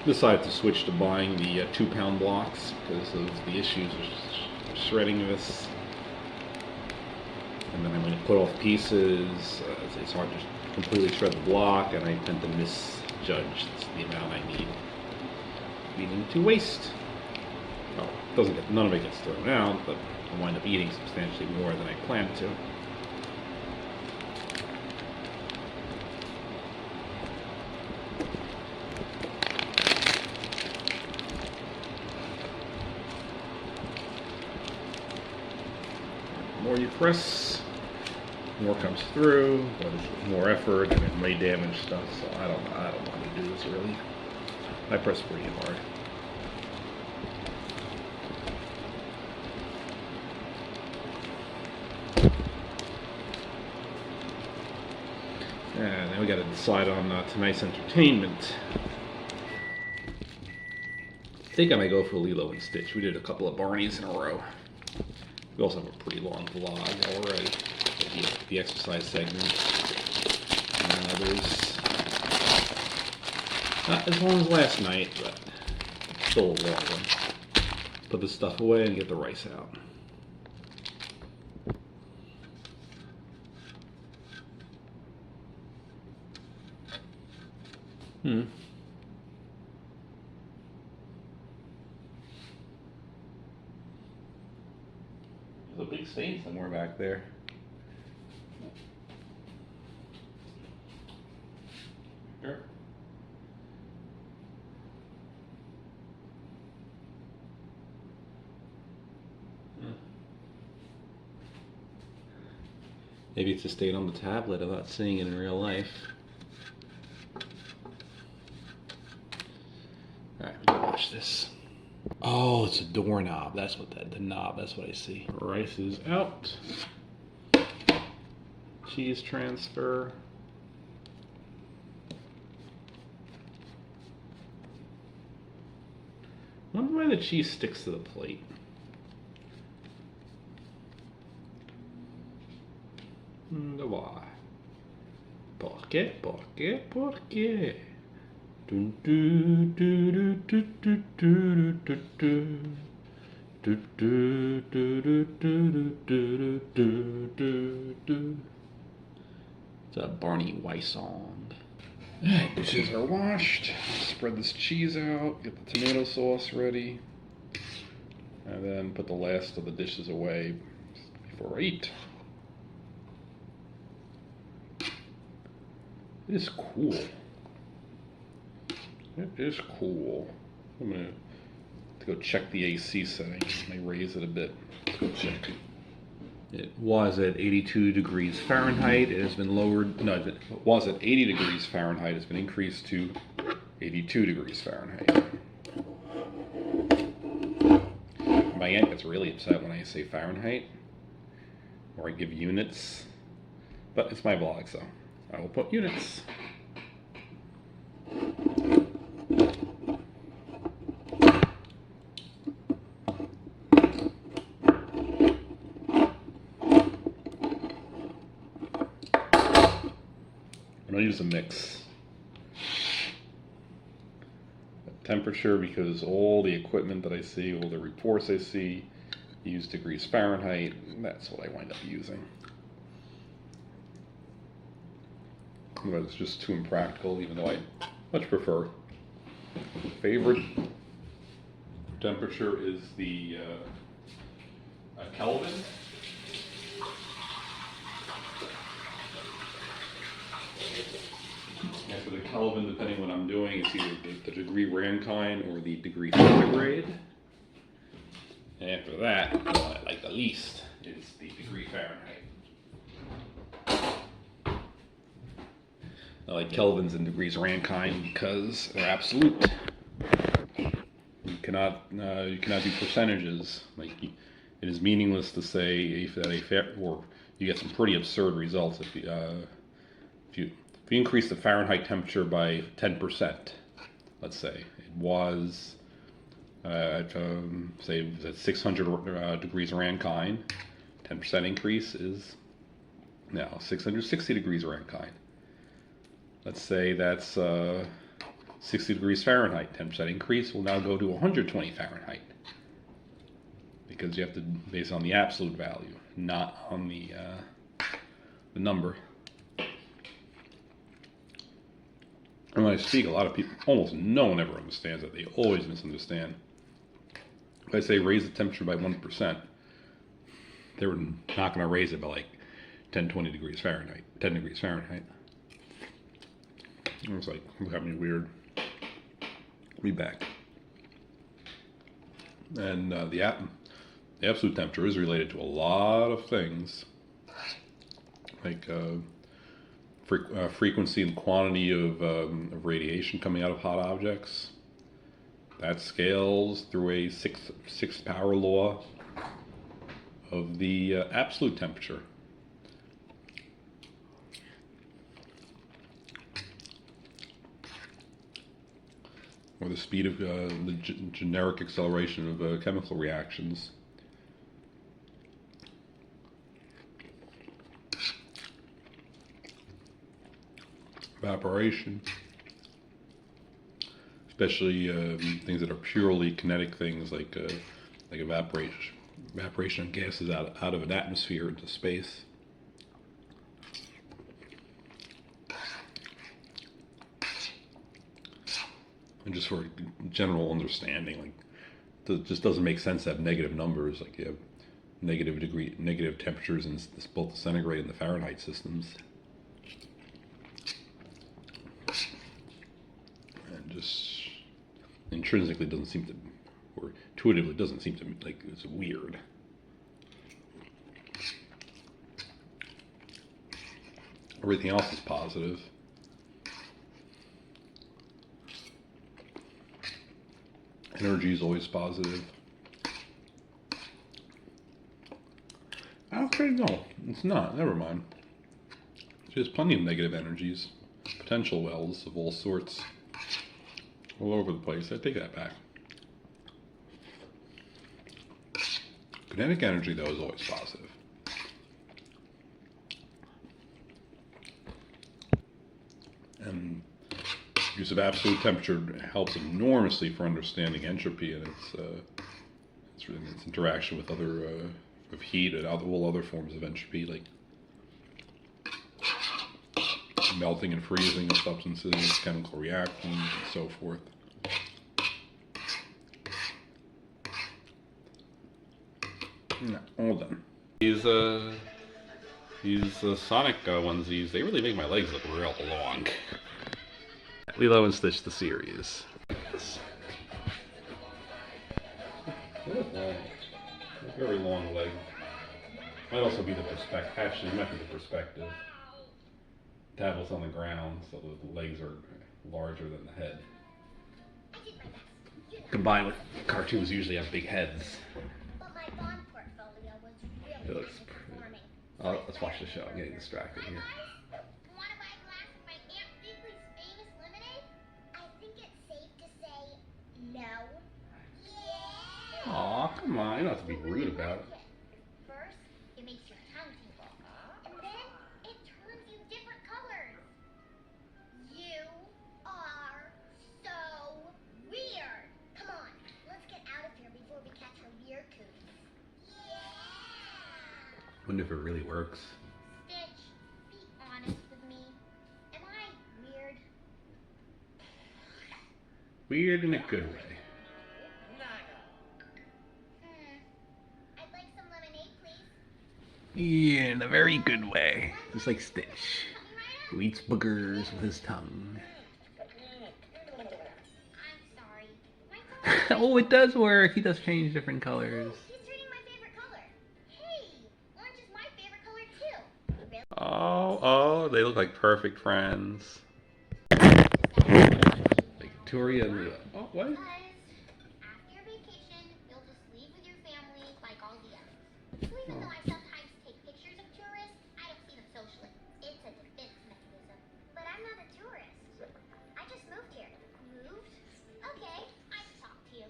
Decided to switch to buying the 2-pound blocks because of the issues with shredding this. And then I'm going to put off pieces. It's hard to completely shred the block, and I tend to misjudge the amount I need, leading to waste. Well, none of it gets thrown out, but I wind up eating substantially more than I planned to. The more you press, more comes through, but it's more effort and it may damage stuff, so I don't want to do this really. I press pretty hard. And then we got to decide on tonight's entertainment. I think I might go for Lilo and Stitch. We did a couple of Barneys in a row. We also have a pretty long vlog already. The exercise segment and others. Not as long as last night, but still a long one. Put this stuff away and get the rice out. There's a big stain somewhere back there. Sure. Maybe it's a stain on the tablet. I'm not seeing it in real life. Alright, we can watch this. Oh, it's a doorknob. That's what the knob, that's what I see. Rice is out. Cheese transfer. I wonder why the cheese sticks to the plate. Why? ¿Por qué? ¿Por qué? ¿Por qué? Dun, du, du, du, du, du, du, du, du. Du, du, du, du, du, du, du, du, du. It's a Barney White song. Alright, dishes are washed. Spread this cheese out, get the tomato sauce ready, and then put the last of the dishes away before I eat. It is cool. It is cool. I'm gonna have to go check the AC settings. I may raise it a bit. Let's go check. It was at 82 degrees Fahrenheit. It has been lowered. No, it was at 80 degrees Fahrenheit. It's been increased to 82 degrees Fahrenheit. My aunt gets really upset when I say Fahrenheit, or I give units. But it's my vlog, so I will put units. gonna use a mix. Temperature, because all the equipment that I see, all the reports I see, use degrees Fahrenheit. That's what I wind up using. But it's just too impractical, even though I much prefer. Favorite temperature is the Kelvin. After the Kelvin, depending what I'm doing, it's either the degree Rankine or the degree centigrade. And after that, what I like the least is the degree Fahrenheit. I like kelvins and degrees Rankine because they're absolute. You cannot do percentages. Like, it is meaningless to say if or you get some pretty absurd results if you increase the Fahrenheit temperature by 10%. Let's say it was say at 600 degrees Rankine, 10% increase is now 660 degrees Rankine. Let's say that's 60 degrees Fahrenheit, 10% increase will now go to 120 Fahrenheit. Because you have to base it on the absolute value, not on the number. And when I speak, a lot of people, almost no one ever understands it. They always misunderstand. If I say raise the temperature by 1%, they were not going to raise it by like 10 degrees Fahrenheit. It was like, look at me weird. Be back. And the absolute temperature is related to a lot of things, like frequency and quantity of radiation coming out of hot objects. That scales through a sixth power law of the absolute temperature. Or the speed of the generic acceleration of chemical reactions. Evaporation, especially things that are purely kinetic things like evaporation of gases out of an atmosphere into space. And just for general understanding, like, it just doesn't make sense to have negative numbers. Like, you have negative temperatures in both the centigrade and the Fahrenheit systems. And just intrinsically doesn't seem to, or intuitively doesn't seem to, like, it's weird. Everything else is positive. Energy is always positive. Okay, no, it's not. Never mind. There's plenty of negative energies, potential wells of all sorts, all over the place. I take that back. Kinetic energy, though, is always positive. And use of absolute temperature helps enormously for understanding entropy and its interaction with with heat and all other forms of entropy, like melting and freezing of substances, chemical reactions, and so forth. No, all done. These Sonic onesies, they really make my legs look real long. Lilo and Stitch, the series. Very long leg. Might also be the perspective. Actually, it might be the perspective. Tablets on the ground, so the legs are larger than the head. Combined with cartoons usually have big heads. But my bond portfolio was It really looks underperforming. let's watch the show. I'm getting distracted here. Want to buy a glass of my Aunt Beakley's famous lemonade? I think it's safe to say no. Yeah. Aw, come on. You don't have to be rude about it. First, it makes your tongue tingle. And then, it turns you different colors. Wonder if it really works. Stitch, be honest with me. Am I weird? Weird in a good way. I'd like some lemonade, please. Yeah, in a very good way. Just like Stitch, Coming right who eats boogers with his tongue. up. I'm sorry. My phone. Oh, it does work. He does change different colors. He's turning my favorite color. Hey, orange is my favorite color too. Really? Oh, they look like perfect friends. Like Tori and Lilo. Oh, what? Because after your vacation, you'll just leave with your family like all the others. So even though I sometimes take pictures of tourists, I don't see them socially. It's a defense mechanism. But I'm not a tourist. I just moved here. Moved? Okay, I can talk to you.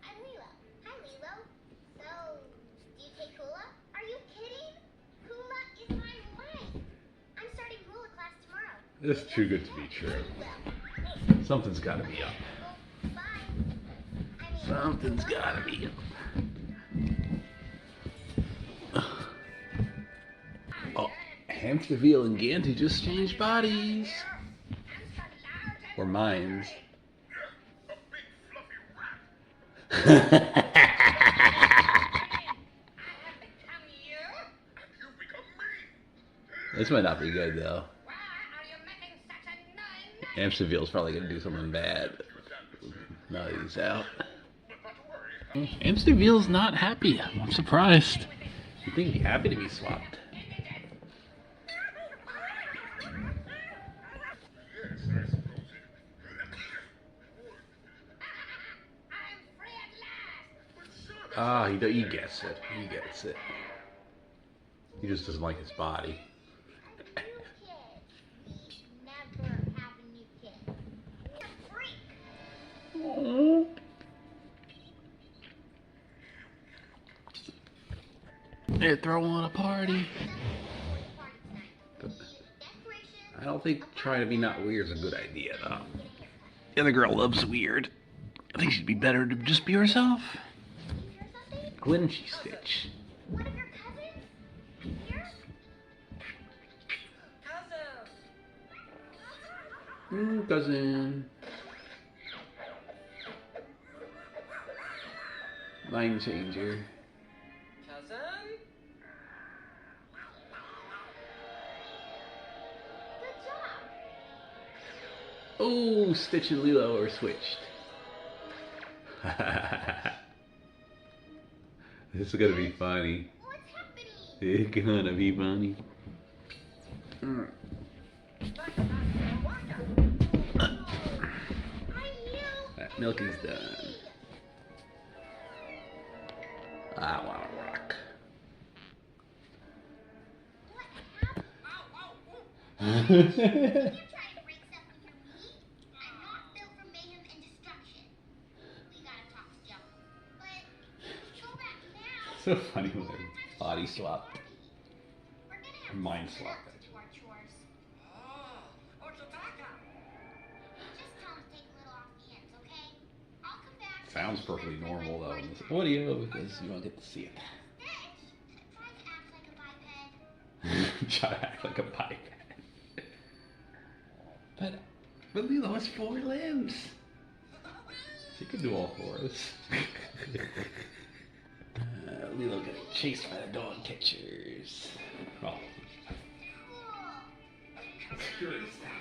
I'm Lilo. Hi, Lilo. So, do you take hula? Are you kidding? Hula is my life. I'm starting hula class tomorrow. This is too good to be true. Something's gotta be up. Bye. Something's gotta be up. Oh, Hamsterville and Ganty just changed bodies. Or minds. This might not be good though. Hamsterville's probably gonna do something bad. Now that he's out. Hamsterville's not happy. I'm surprised. You think he'd be happy to be swapped? Ah, he gets it. He gets it. He just doesn't like his body. Never have a new kid. You're a freak. Aww. They're throwing a party. I don't think trying to be not weird is a good idea, though. The other girl loves weird. I think she'd be better to just be herself. Wouldn't she, Stitch? One of your cousins? Here? Cousin. Mind changer. Good job. Oh, Stitch and Lilo are switched. This is gonna be funny. What's happening? It's gonna be funny. That milk is done. I wanna rock. You're trying to break stuff with your meat. I'm not built for mayhem and destruction. We gotta talk still. But go back now. So funny when they're body swap. We're gonna have Mind to swap. to do our chores. Just tell him to take a little off the ends, okay? I'll come back. Sounds perfectly normal though in this audio because you don't get to see it. Stitch, try to act like a biped. Try to act like a biped. But Lilo has 4 limbs. She could do all 4s. Lilo getting chased by the dog catchers. Well, security staff.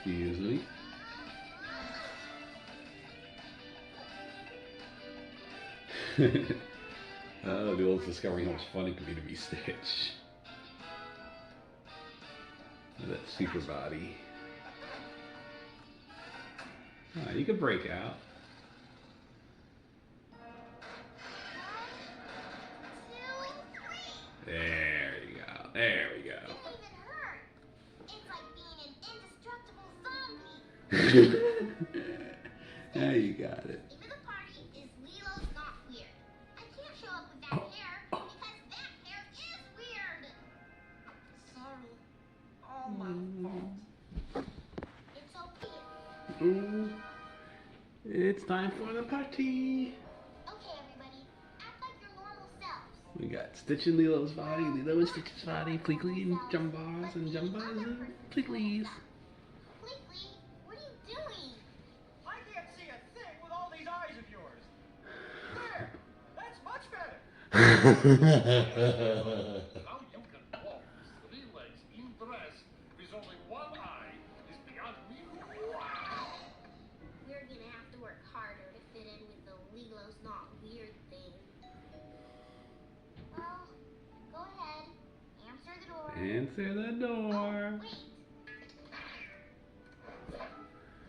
Excuse me. The old discovering how much fun it could be to be Stitch. That super body. You could break out. Yeah, you got it. Name of the party is Lilo's Not Weird. I can't show up with that hair because that hair is weird. Sorry. All my fault. It's okay. Ooh. It's time for the party. Okay, everybody. Act like your normal selves. We got Stitch and Lilo's body, Lilo and Stitch's body, Pleakley and Jumbas, and Jumbas and Pleakleys. Pleakley, what are you doing? I can't see a thing with all these eyes of yours. There. That's much better. How you can walk with 3 legs in dress with only 1 eye is beyond me. We're gonna have to work harder to fit in with the Lilo's Not Weird thing. Well, go ahead. Answer the door. Answer the Oh, door. wait.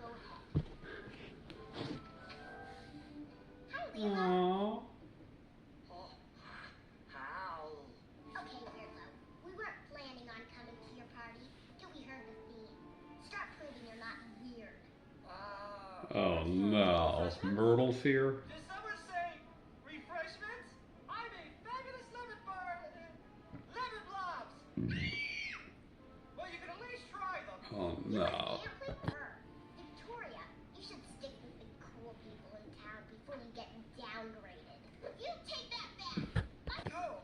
Go ahead. Hi, Lilo. Aww. Oh, how? Okay, Weirdo. We weren't planning on coming to your party till we heard the theme. Start proving you're not weird. Oh no, Myrtle's here. Did someone say refreshments? I'm a fabulous lemon bar. Lemon blobs. Well, you can at least try them. Oh You no. can't play her. Victoria, you should stick with the cool people in town before you get downgraded. You take that back. Cool.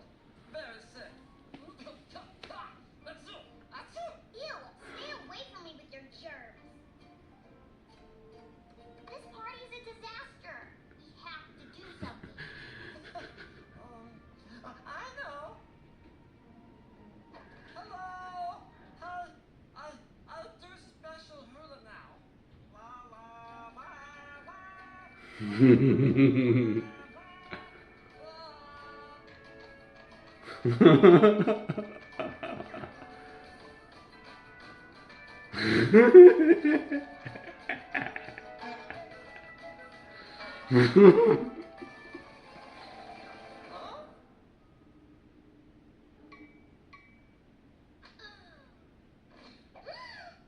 Very sick. Achoo! Achoo! Ew, stay away from me with your germs. This party's a disaster. We have to do something. I know. Hello. I'll do special hula now. La la la Huh?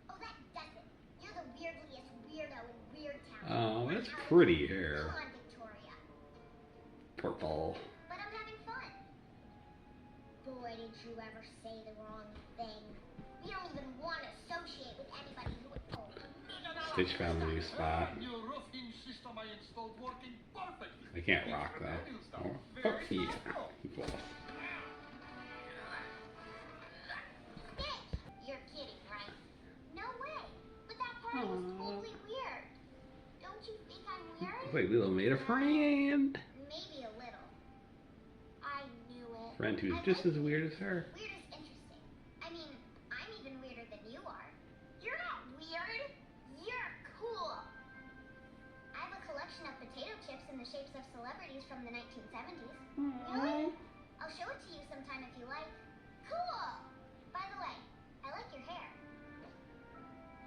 Oh, that does it. You're the weirdliest weirdo in Weird Town. Oh, that's pretty Come hair. on, Victoria. Purple. But I'm having fun. Boy, did you ever say the wrong thing. We don't even want to associate with anybody who would. Oh, Stitch found a new spot. New roofing system I installed working perfectly. They can't rock though. Oh, fuck yeah. Boss. Stitch, you're kidding, right? No way. But that party was totally weird. Don't you think I'm weird? Wait, Lilo made a friend. Maybe a little. I knew it. Friend who's I just like as weird as her. Weird is interesting. I mean, I'm even weirder than you are. You're not weird. You're cool. I have a collection of potato chips in the shapes of celebrities from the 1970s. Really? I'll show it to you sometime if you like. Cool. By the way, I like your hair.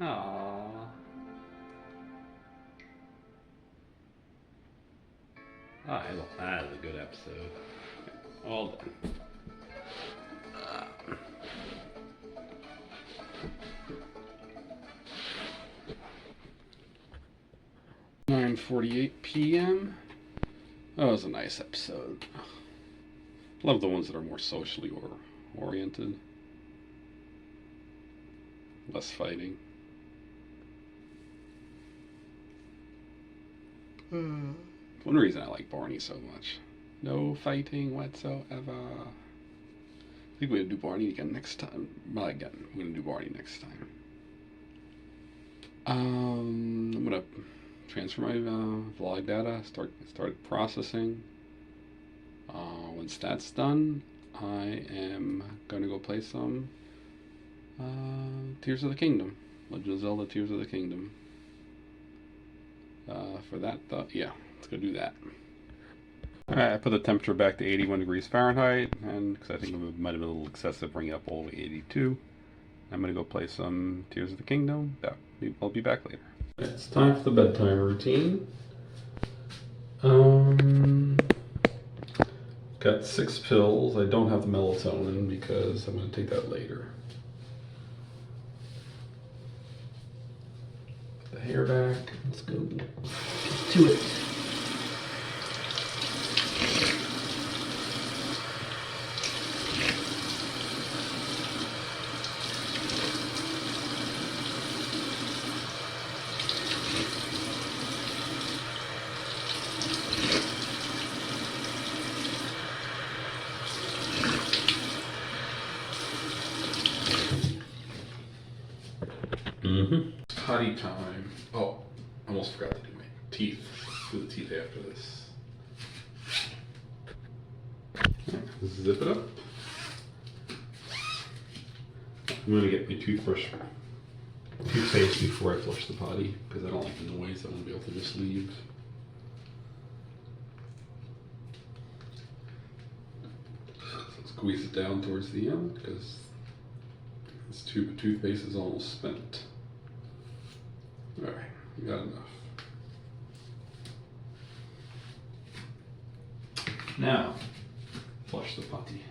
Aww. That is a good episode. All done. 9:48 p.m. That was a nice episode. Love the ones that are more socially oriented. Less fighting. One reason I like Barney so much. No fighting whatsoever. I think we're gonna do Barney again next time. Well, again, we're gonna do Barney next time. I'm gonna transfer my vlog data. Start processing. Once that's done, I am gonna go play some Tears of the Kingdom. Legend of Zelda: Tears of the Kingdom. For that, yeah, let's go do that. Alright, I put the temperature back to 81 degrees Fahrenheit, and because I think it might have been a little excessive bringing it up all the way to 82. I'm going to go play some Tears of the Kingdom. I'll be back later. It's time for the bedtime routine. Got 6 pills. I don't have the melatonin because I'm going to take that later. Put the hair back. Let's go. to it. Potty time. Oh, I almost forgot to do my teeth. Do the teeth after this. Zip it up. I'm gonna get my toothpaste before I flush the potty because I don't like the noise. I won't be able to just leave. So squeeze it down towards the end because this tube of toothpaste is almost spent. All right, we got enough. Now, flush the potty.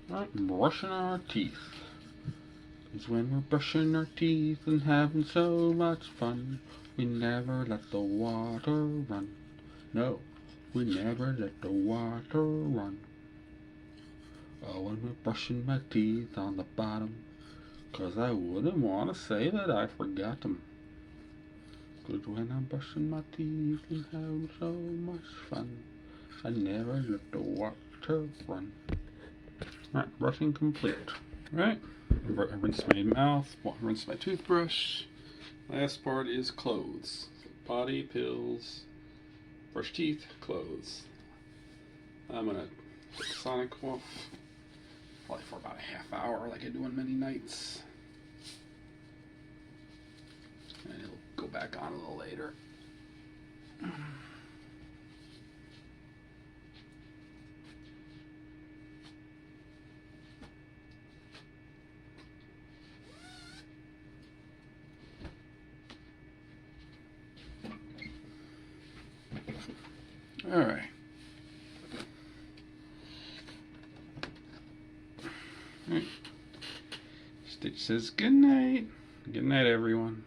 Right, brushing our teeth. Because when we're brushing our teeth and having so much fun, we never let the water run. No, we never let the water run. Oh, when we're brushing my teeth on the bottom, 'cause I wouldn't want to say that I forgot them. 'Cause when I'm brushing my teeth and having so much fun, I never let the water run. Alright, brushing complete. Right, rinse my mouth, rinse my toothbrush. Last part is clothes. Potty, pills, brush teeth, clothes. I'm gonna put the Sonic off. Probably for about a half hour like I do on many nights. And it'll go back on a little later. All right. Stitch says good night. Good night, everyone.